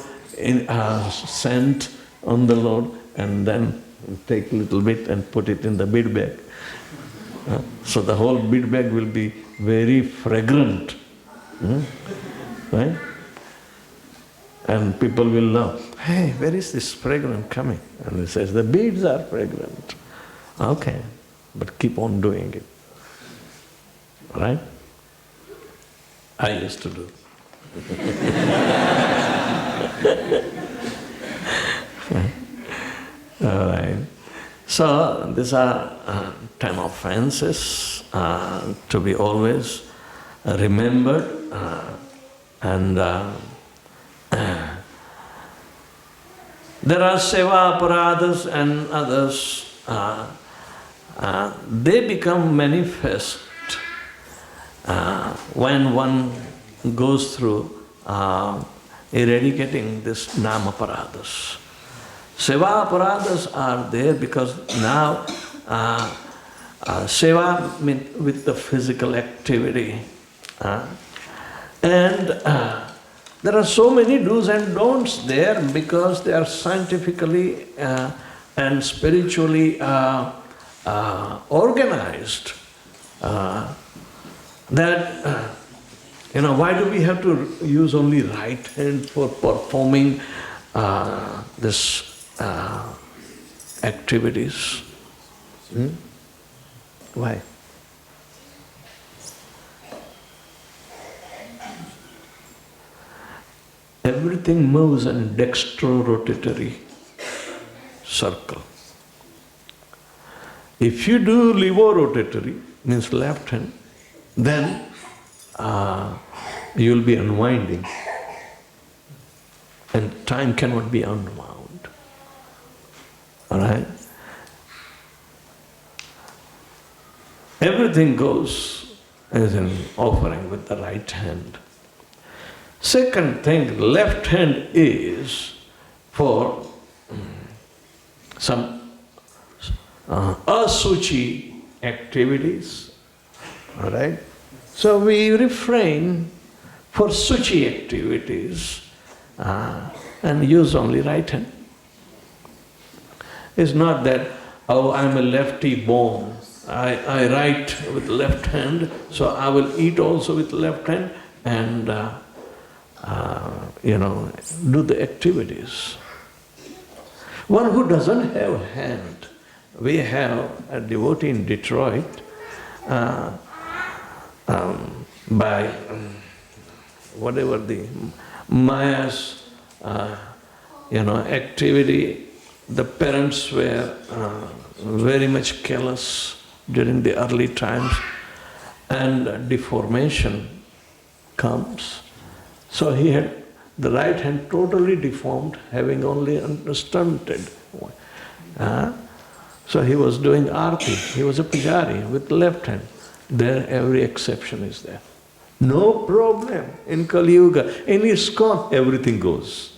scent on the Lord and then take a little bit and put it in the bead bag. So the whole bead bag will be very fragrant. Right? And people will know, hey, where is this fragrance coming? And he says, the beads are fragrant. Okay, but keep on doing it. Right? I used to do. All right. So these are 10 offenses to be always remembered, and there are seva aparadas and others. They become manifest when one goes through eradicating this nama aparadas. Seva aparadas are there because now seva means with the physical activity. And there are so many do's and don'ts there because they are scientifically and spiritually organized. That why do we have to use only right hand for performing this activities? Why? Everything moves in dextro-rotatory circle. If you do levo-rotatory, means left hand, then you will be unwinding, and time cannot be unwound. All right? Everything goes as an offering with the right hand. Second thing, left hand is for some asuchi activities. All right? So we refrain for suchi activities and use only right hand. It's not that, oh, I'm a lefty born. I write with left hand, so I will eat also with left hand and do the activities. One who doesn't have a hand, we have a devotee in Detroit, by whatever the Maya's activity, the parents were very much callous during the early times, and deformation comes. So he had the right hand totally deformed, having only a stunted. So he was doing arti, he was a pujari with the left hand. There every exception is there. No problem. In Kali Yuga, in ISKCON, everything goes.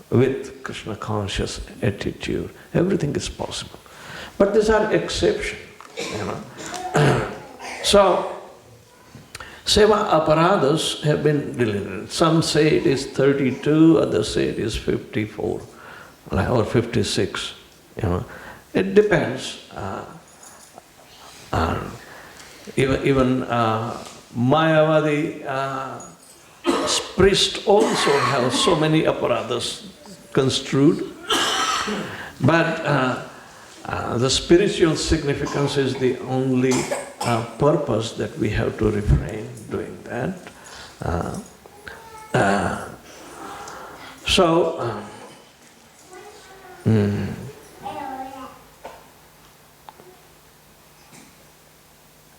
With Krishna conscious attitude, everything is possible. But these are exceptions, you know. So, Seva aparadas have been delineated. Some say it is 32, others say it is 54 or 56. You know, it depends. Even Mayavadi priest also have so many aparadas construed, but the spiritual significance is the only purpose that we have to refrain doing that.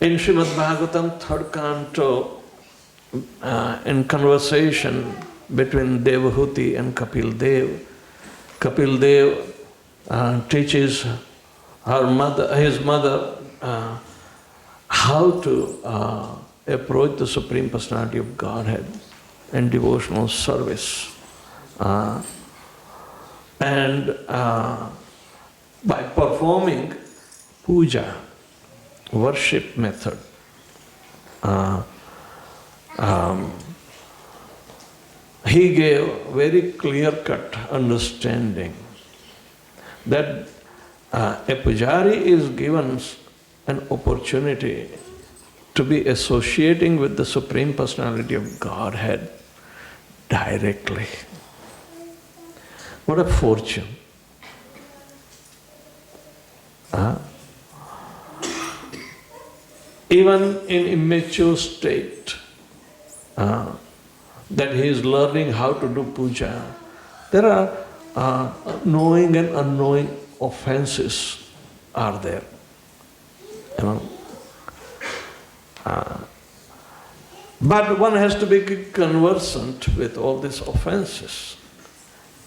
In Srimad Bhagavatam, 3rd canto, in conversation between Devahuti and Kapil Dev teaches his mother how to approach the Supreme Personality of Godhead in devotional service. And by performing puja, worship method, he gave very clear-cut understanding that a pujari is given an opportunity to be associating with the Supreme Personality of Godhead directly. What a fortune. Even in immature state, that he is learning how to do puja, there are knowing and unknowing offenses are there. You know? But one has to be conversant with all these offenses.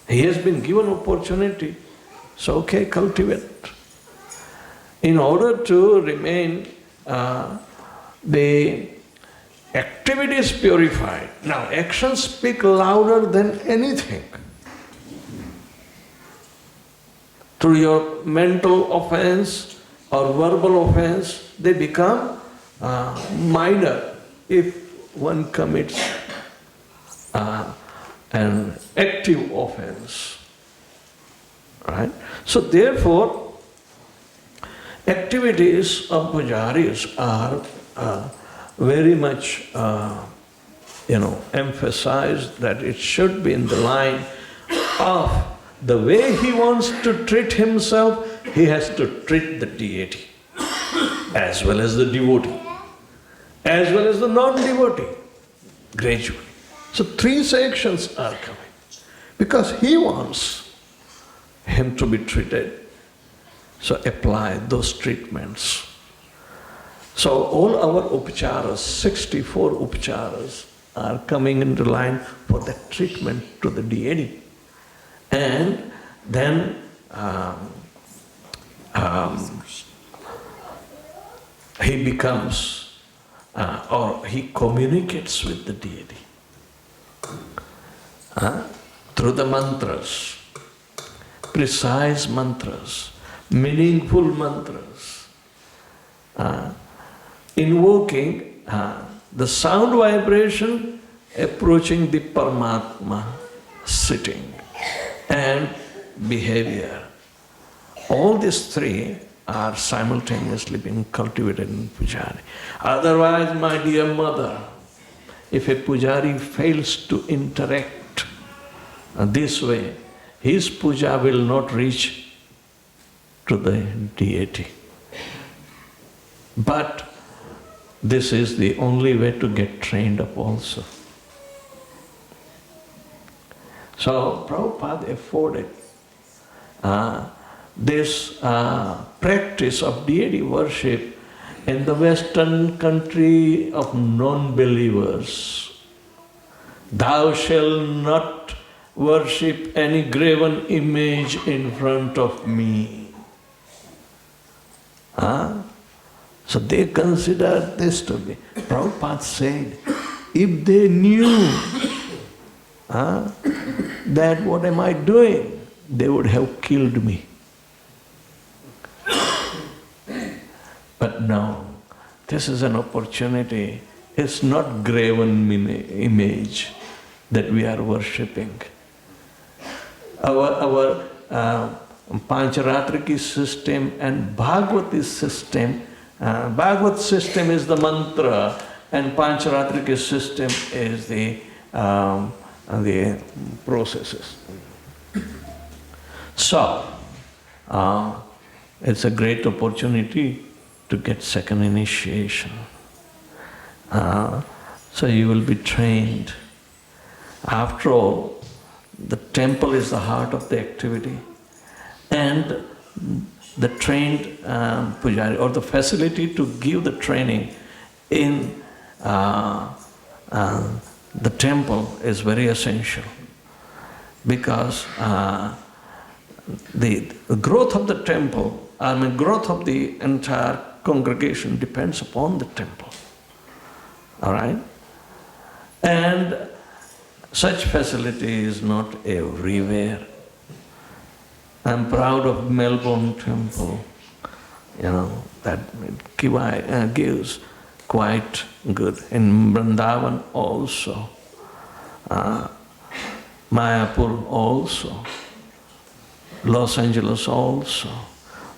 He has been given opportunity, so okay, cultivate. In order to remain the activity is purified. Now, actions speak louder than anything. Through your mental offense or verbal offense, they become minor if one commits an active offense. Right? So therefore, activities of pujaris are very much emphasized that it should be in the line of the way he wants to treat himself, he has to treat the deity, as well as the devotee, as well as the non-devotee, gradually. So 3 sections are coming, because he wants him to be treated. So apply those treatments. So all our upacharas, 64 upacharas, are coming into line for the treatment to the deity. And then he becomes, or he communicates with the deity through the mantras, precise mantras, meaningful mantras, invoking the sound vibration approaching the Paramatma sitting, and behavior. All these 3 are simultaneously being cultivated in pujari. Otherwise, my dear mother, if a pujari fails to interact this way, his puja will not reach to the deity. But this is the only way to get trained up also. So Prabhupada afforded this practice of deity worship In the Western country of non-believers, thou shalt not worship any graven image in front of me. Huh? So they considered this to be. Prabhupada said, if they knew that what am I doing, they would have killed me. But no, this is an opportunity. It's not graven image that we are worshipping. Our Pancharatriki system and Bhagavati system, Bhagavat system is the mantra and Pancharatriki system is the processes. So, it's a great opportunity to get second initiation. So you will be trained. After all, the temple is the heart of the activity, and the trained pujari, or the facility to give the training in the temple is very essential, because the growth of the temple, growth of the entire congregation depends upon the temple. All right? And such facility is not everywhere. I'm proud of Melbourne temple, that gives quite good. In Vrindavan also, Mayapur also, Los Angeles also,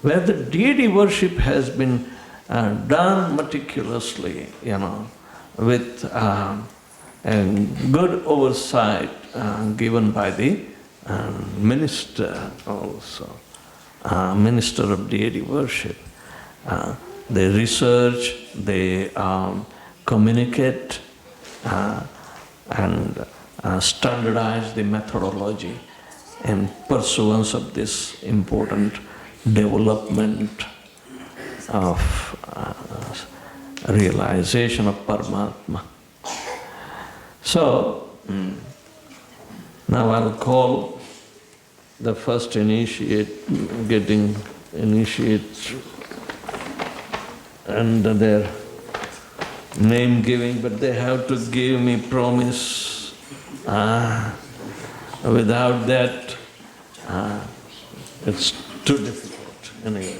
where the deity worship has been done meticulously, with a good oversight given by the minister also, minister of deity worship. They research, they communicate and standardize the methodology in pursuance of this important development of realization of Paramatma. So, now I'll call the first initiate, getting initiates, and their name giving, but they have to give me promise. Without that, it's too difficult. Anyway.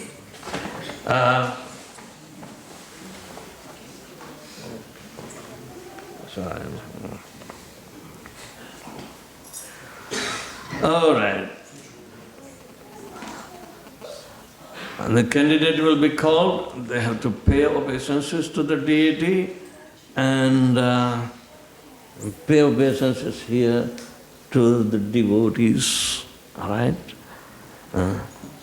All right. And the candidate will be called. They have to pay obeisances to the deity and pay obeisances here to the devotees. All right?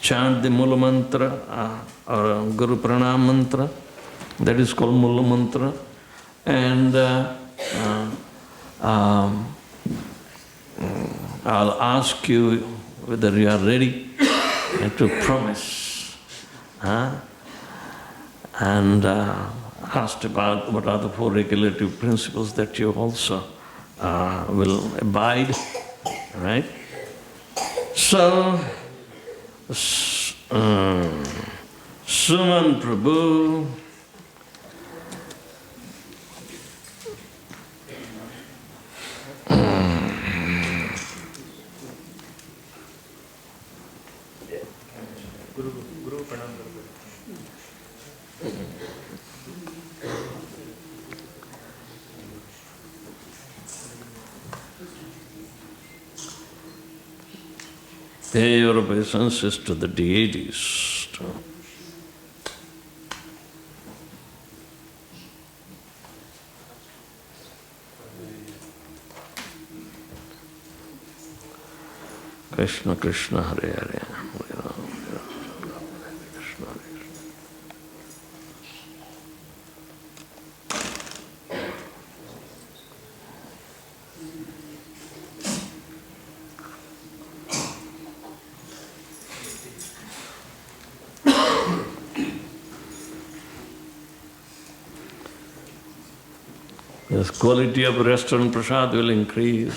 Chant the Mula Mantra or Guru Pranam Mantra. That is called Mula Mantra. And I'll ask you whether you are ready to promise. And asked about what are the four regulative principles that you also will abide. Right? So, Suman Prabhu, pay your obeisances to the deities. Krishna Krishna Hare Hare, Hare Rama, Hare Rama, Krishna Hare Krishna. Yes, quality of restaurant prasad will increase.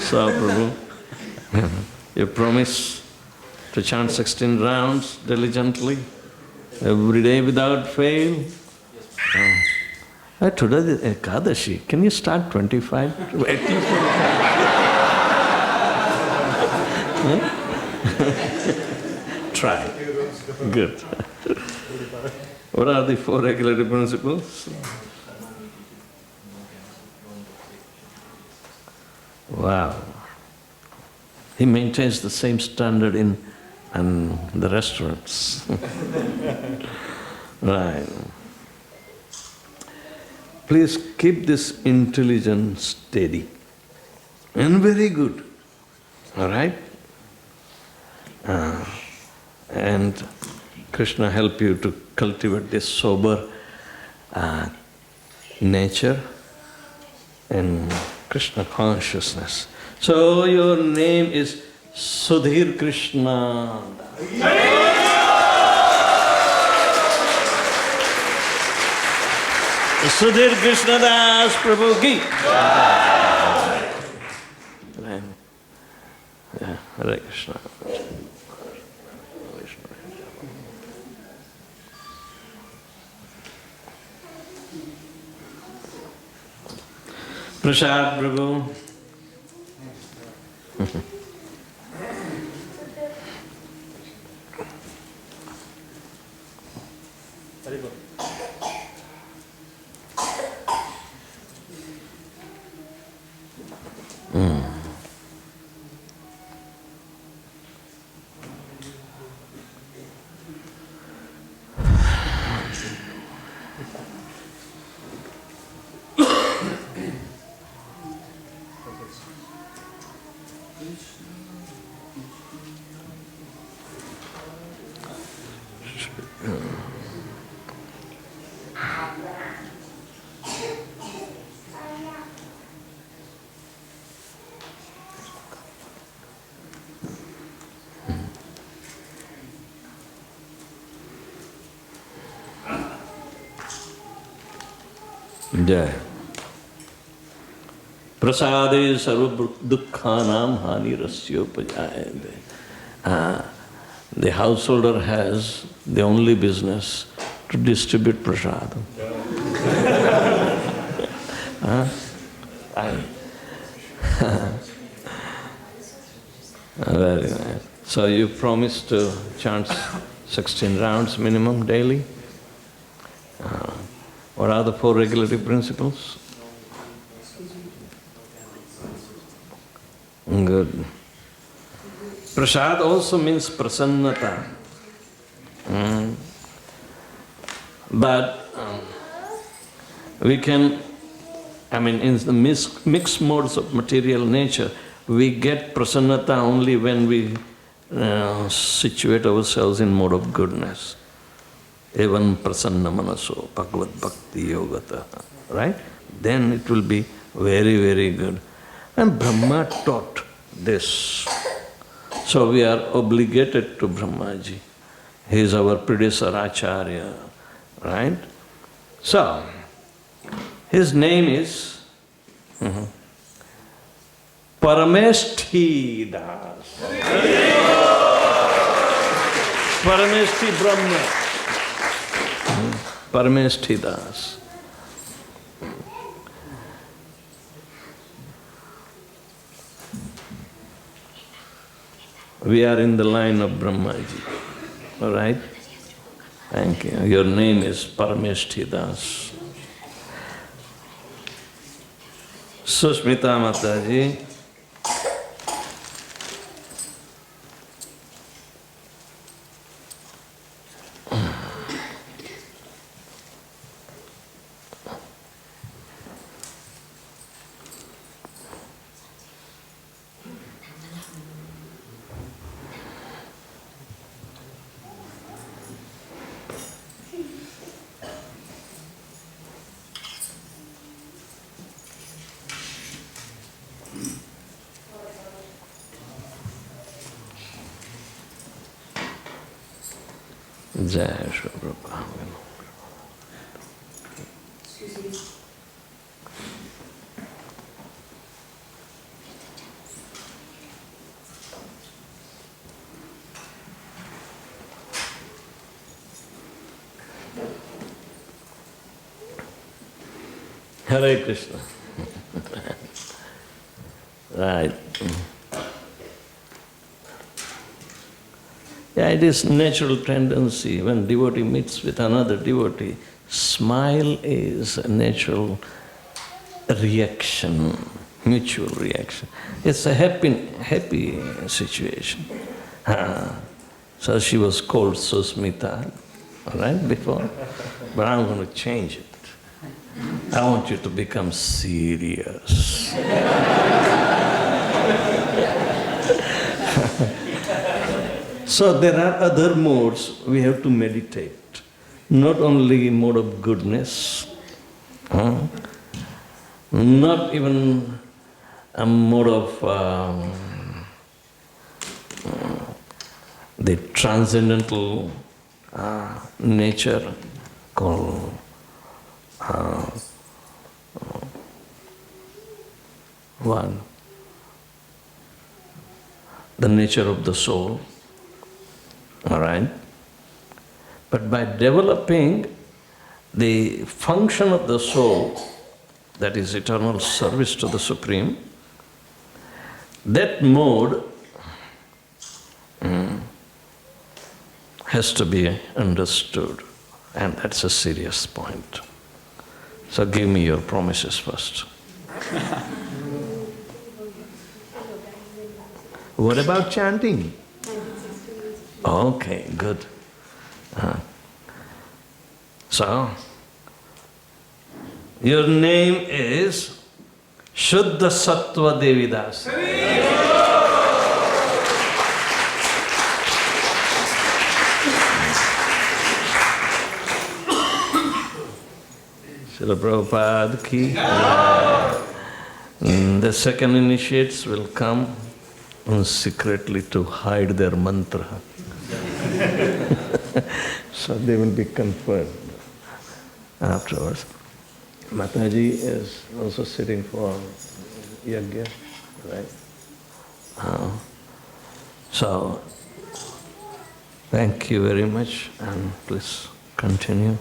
So, Prabhu, you promise to chant 16 rounds diligently, every day without fail. Today is Ekadashi. Can you start 25? At least 25. Try. Good. What are the 4 regulatory principles? Wow. He maintains the same standard in the restaurants. Right. Please keep this intelligence steady and very good. All right? And Krishna help you to cultivate this sober nature and Krishna consciousness. So your name is Sudhir Krishna. Sudhir Krishna Das Prabhu ki. Yeah, Hare Krishna. Prasad Prabhu. Jai. Prasade sarva dukkhanam hani rasyopajayate. The householder has the only business to distribute prasadam. Very nice. So you promise to chant 16 rounds minimum daily? What are the 4 regulatory principles? Good. Prasad also means prasannata. But we can, in the mixed modes of material nature, we get prasannata only when we situate ourselves in mode of goodness. Evan prasanna manaso bhagavad bhakti yogata. Right? Then it will be very, very good. And Brahma taught this. So we are obligated to Brahmaji. He is our predecessor Acharya. Right? So, his name is Parameshthi Das. Parameshthi Brahma. Parameshthi Das. We are in the line of Brahmaji. All right? Thank you. Your name is Parameshthi Das. Susmita Mataji. Jai Shri Prabhupada. Hare Krishna. Right. Yeah, it is natural tendency when devotee meets with another devotee. Smile is a natural reaction, mutual reaction. It's a happy situation. So she was called Susmita, all right, before, but I'm going to change it. I want you to become serious. So there are other modes we have to meditate. Not only mode of goodness, not even a mode of the transcendental nature called one, the nature of the soul, all right? But by developing the function of the soul, that is eternal service to the Supreme, that mode has to be understood, and that's a serious point. So give me your promises first. What about chanting? Okay, good. So, your name is Shuddha Sattva Devidasa. Srila Prabhupada ki. The second initiates will come secretly to hide their mantra. So they will be confirmed afterwards. Mataji is also sitting for yajna, right? So, thank you very much, and please continue.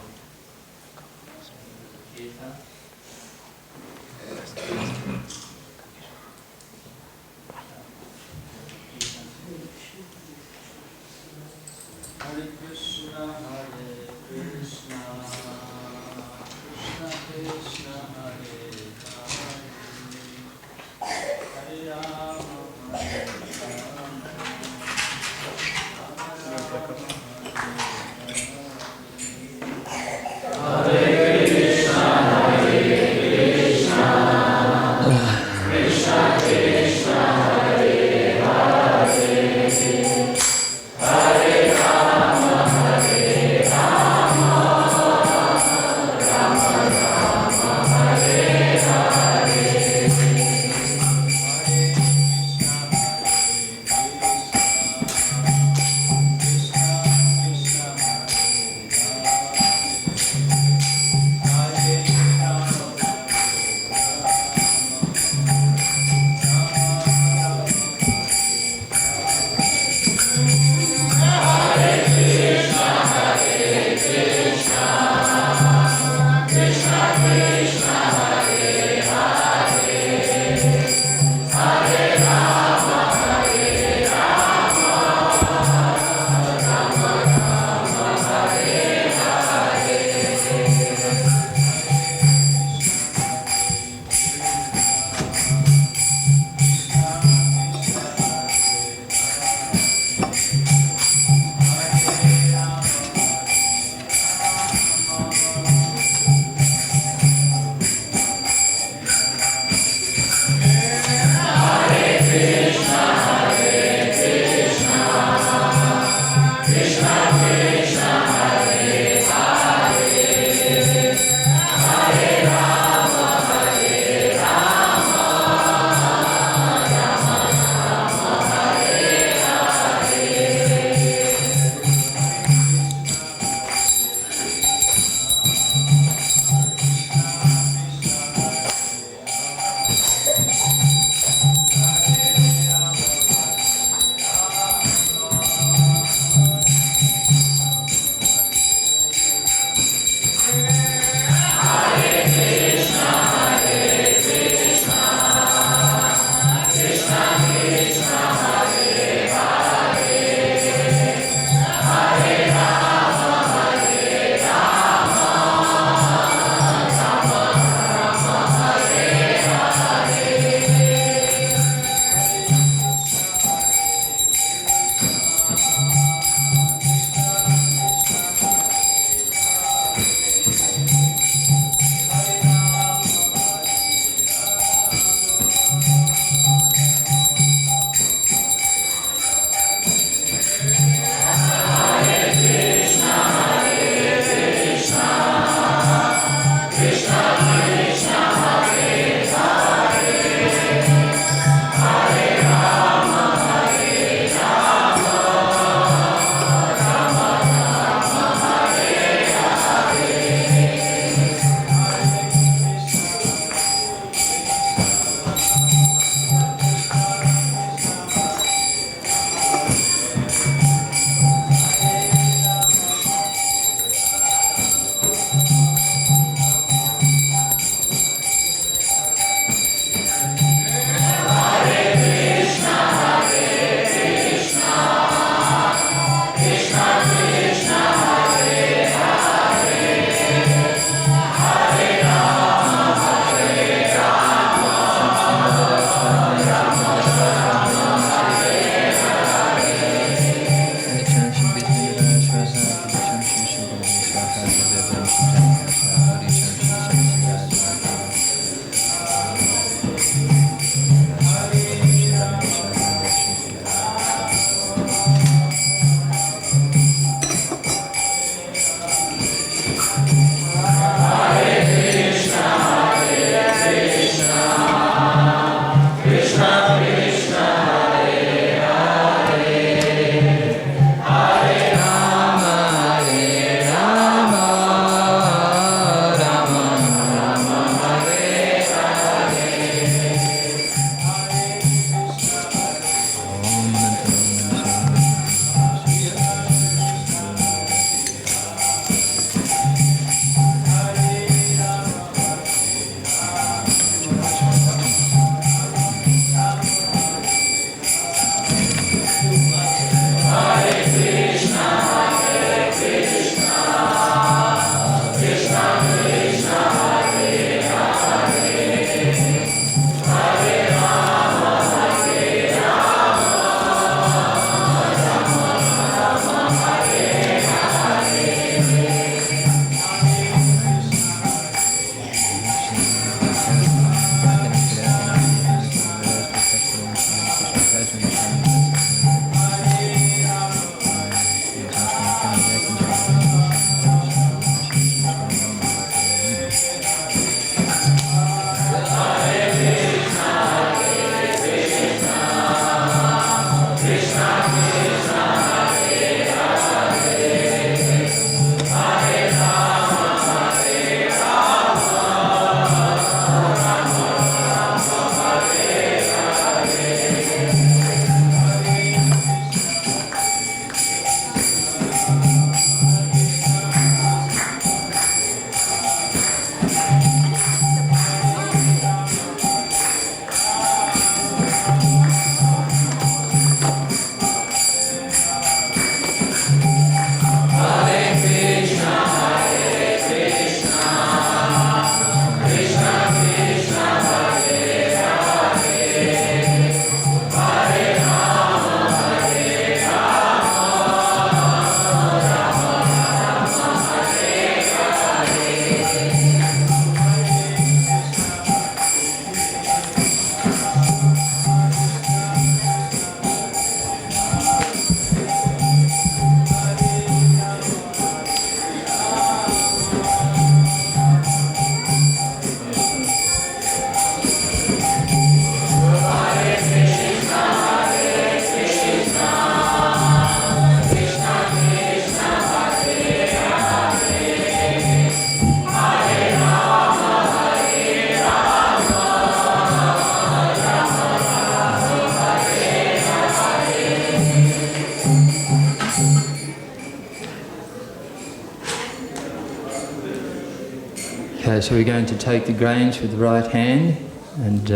Okay, so we're going to take the grains with the right hand and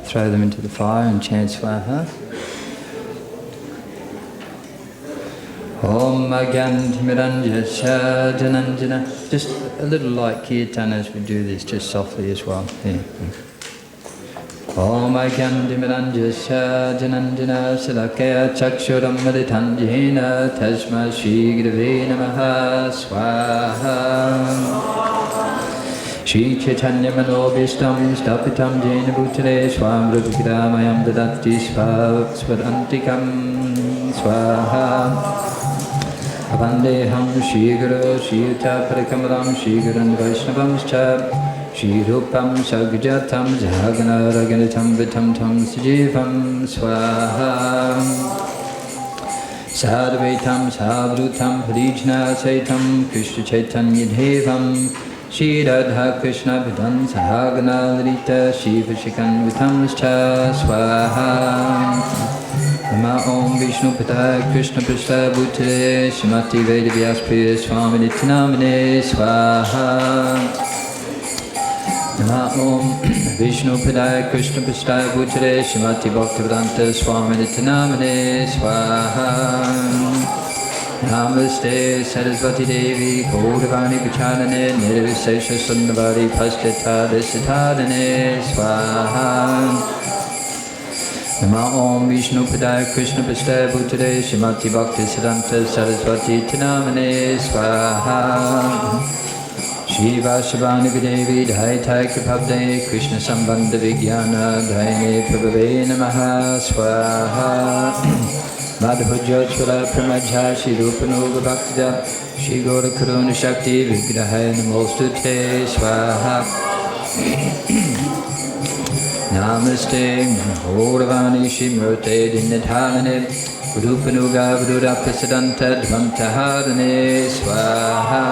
throw them into the fire and chant Swaha. Om Agyantimiranjasya Jananjana. Just a little light kirtan as we do this, just softly as well. Yeah. Om Agyantimiranjasya Jananjana Salakaya Chakshuram Maritanjena Tasma Shri Gurave Namaha Swaha. Shri Chaitanya Manobishtam Stapitam Jena Bhutale Swam Rupikramayam Dadati Svarantikam Swaha. Vandeham Shri Guru Shri Yuta Parikamalam Shri Gurun Vaishnavam Cha Shri Rupam Sagjatam Jagana Raganitam Vitam Tam Sajivam Swaha. Sadvaitam Sabrutam Parijna Saitam Krishna Chaitanya Devam Shri Radha Krishna Vidhan Sahagana Lalita Shiva Shikan Vitam Cha Swaha. Nama Om Vishnu Padaya Krishna Prishta Bhutale Shrimati Vedavyasa Priya Swami Nityanamane Swaha. Nama Om Vishnu Padaya Krishna Prishta Bhutale Shrimati Bhaktivedanta Swami Nityanamane Swaha. Namaste Saraswati Devi Gauravani Pachanane Nirvisesha Sundavari Pastita Desitadane Swaha. Nama Om Vishnu Padaya Krishna Prishta Bhutale Shrimati Bhakti Siddhanta Saraswati Tinamane Swaha. Shiva Shabani Videvi Dhaitai Kripabde Krishna Sambandha Vijnana Dhaine Prabhave Namaha Swaha. Madhujjvala Pramajha Shri Rupanuga Bhaktida Shri Gaura Karuna Shakti Vigrahaya Namostute Swaha. Namaste Gauravani Shimrute Dinadharane Rupanuga Vrudapasiddhanta Dvantaharane Swaha.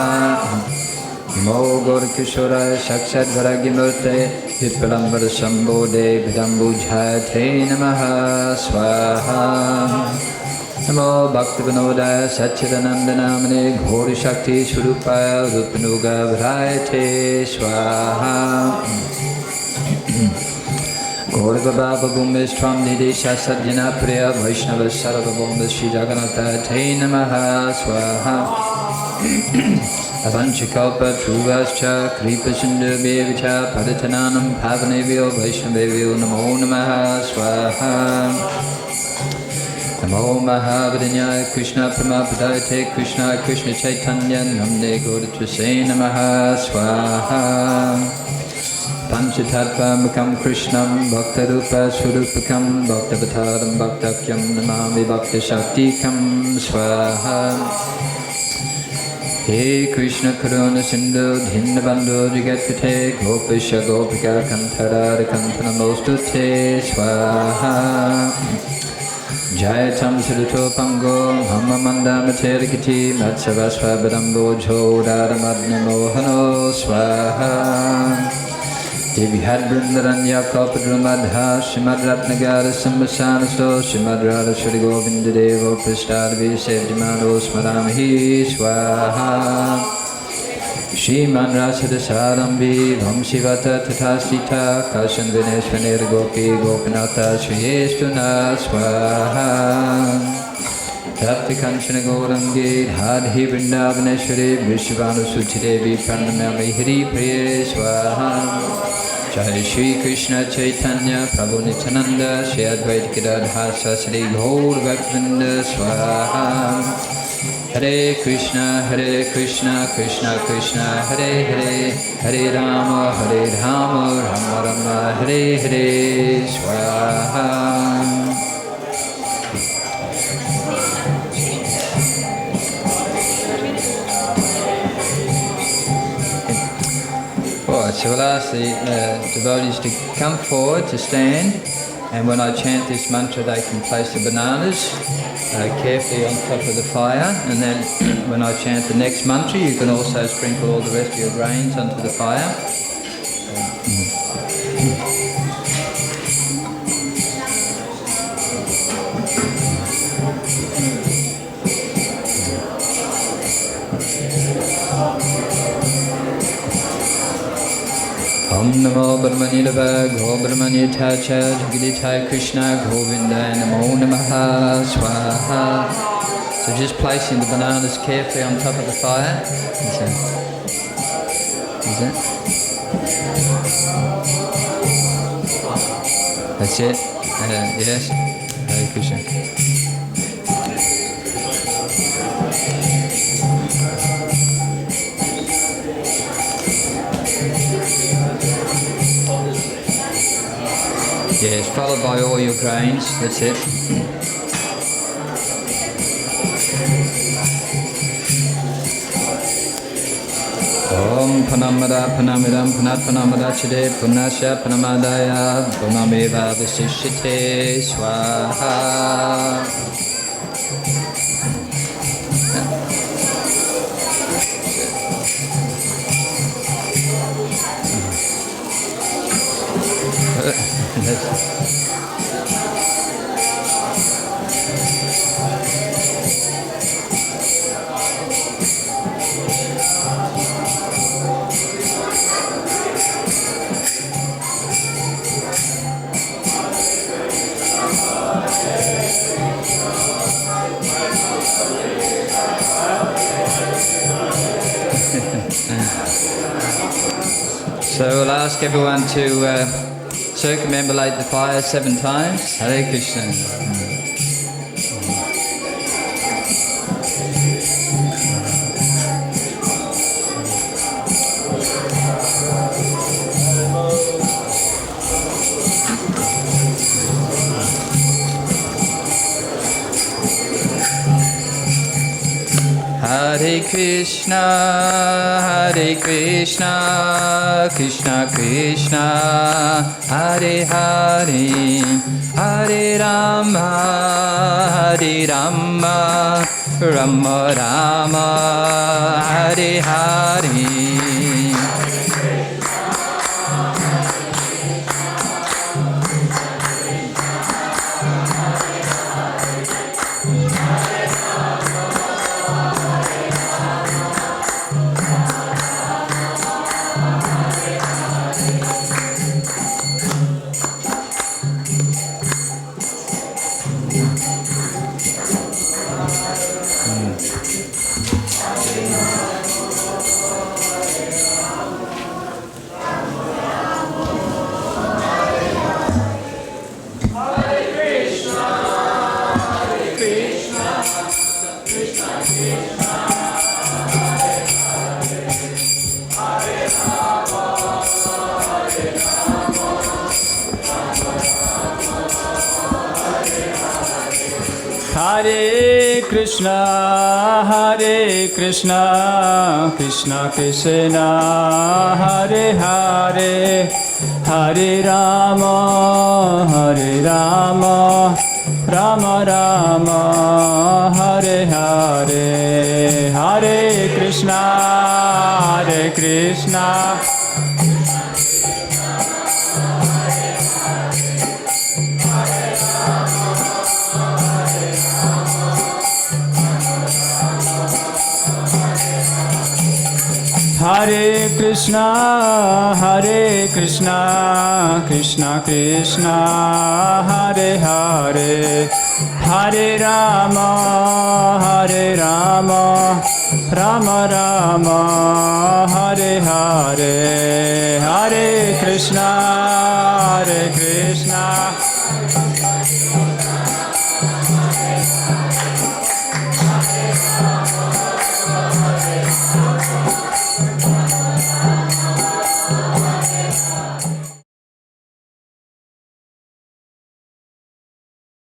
Namo Gaurkishora Sakshat Varagimurte Vipalambara Sambodhe Vidambujhate Namaha Swaha. Namo Bhaktivinoda Satchidanandanamane Gauri Shakti Swarupaya Rupanuga Vrayate Swaha. Gaurava Baba Bhumbistvam Nidesha Sajjana Priya Vaishnava Sarva Bhumbis Shri Jagannatha Te Namaha Swaha. Avanchikalpa Truvascha Kripa Sindhu Bevicha Padatananam Pavanevyo Vaishnavevyo Namo Namaha Swaha. Namo Mahavadanyaya Krishna Pramapadayate Krishna Krishna Chaitanya Namne Gauratrase Namaha Swaha. Panchatattva Makam Krishnam Bhaktarupa Surupakam Bhaktavataram Bhaktakyam Namami Bhakta Shaktikam Swaha. He Krishna Karuna Sindhu Dhinabandhu Jagatpate Gopisha Gopika Kantara Kantana Mostute Swaha. Jayatam Siddhato Pango Hamamanda Materikiti Matsavasva Badambo Jodara Madna Mohano Swaha. Devihad Brindaranya Kalpadrumadha Shrimad Ratnagara Sambasanasto Shrimad Radha Shri Govinda Devo Prastadvi Sevjimano Smaramahi Swaha. Shriman Rasada Sarambi Vamsivata Tatasita Kashan Vineshvanir Gopi Gopinata Shriyestuna Swaha. Tapti Kanchana Gaurangi Dhadhi Vrindavaneshwari Vishvanu Suchidevi Pranamami Hri Priya Swaha. Jai Shri Krishna Chaitanya Prabhu Nityananda Shri Advaita Gadadhar Shri Gaur Bhaktivinoda Swaha. Hare Krishna Krishna Krishna Hare Hare Hare Rama Rama Rama Hare Hare Swaha. So we'll ask the devotees to come forward to stand, and when I chant this mantra they can place the bananas carefully on top of the fire, and then when I chant the next mantra you can also sprinkle all the rest of your grains onto the fire. Om Namo Brahmanidava Go Brahmanitacha Jagaditai Krishna Govindaya Namo Namaha Swaha. So just placing the bananas carefully on top of the fire. Is that? That's it? Yes? Hare Krishna. Yes, followed by all your grains. That's it. Om Panamada Panamidam Panat Panamada Chide Punasya Panamadaya Punameva Visishite Swaha. So we'll ask everyone to circumambulate the fire 7 times. Hare Krishna. Hare Krishna, Krishna Krishna, Hare Hare, Hare Rama, Rama Rama, Hare Hare. Hare Krishna, Krishna Krishna, Hare Hare, Hare Rama, Rama Rama, Hare Hare, Hare Krishna, Hare Krishna, Krishna Krishna, Hare Hare, Hare Rama, Rama Rama, Hare Hare, Hare Krishna,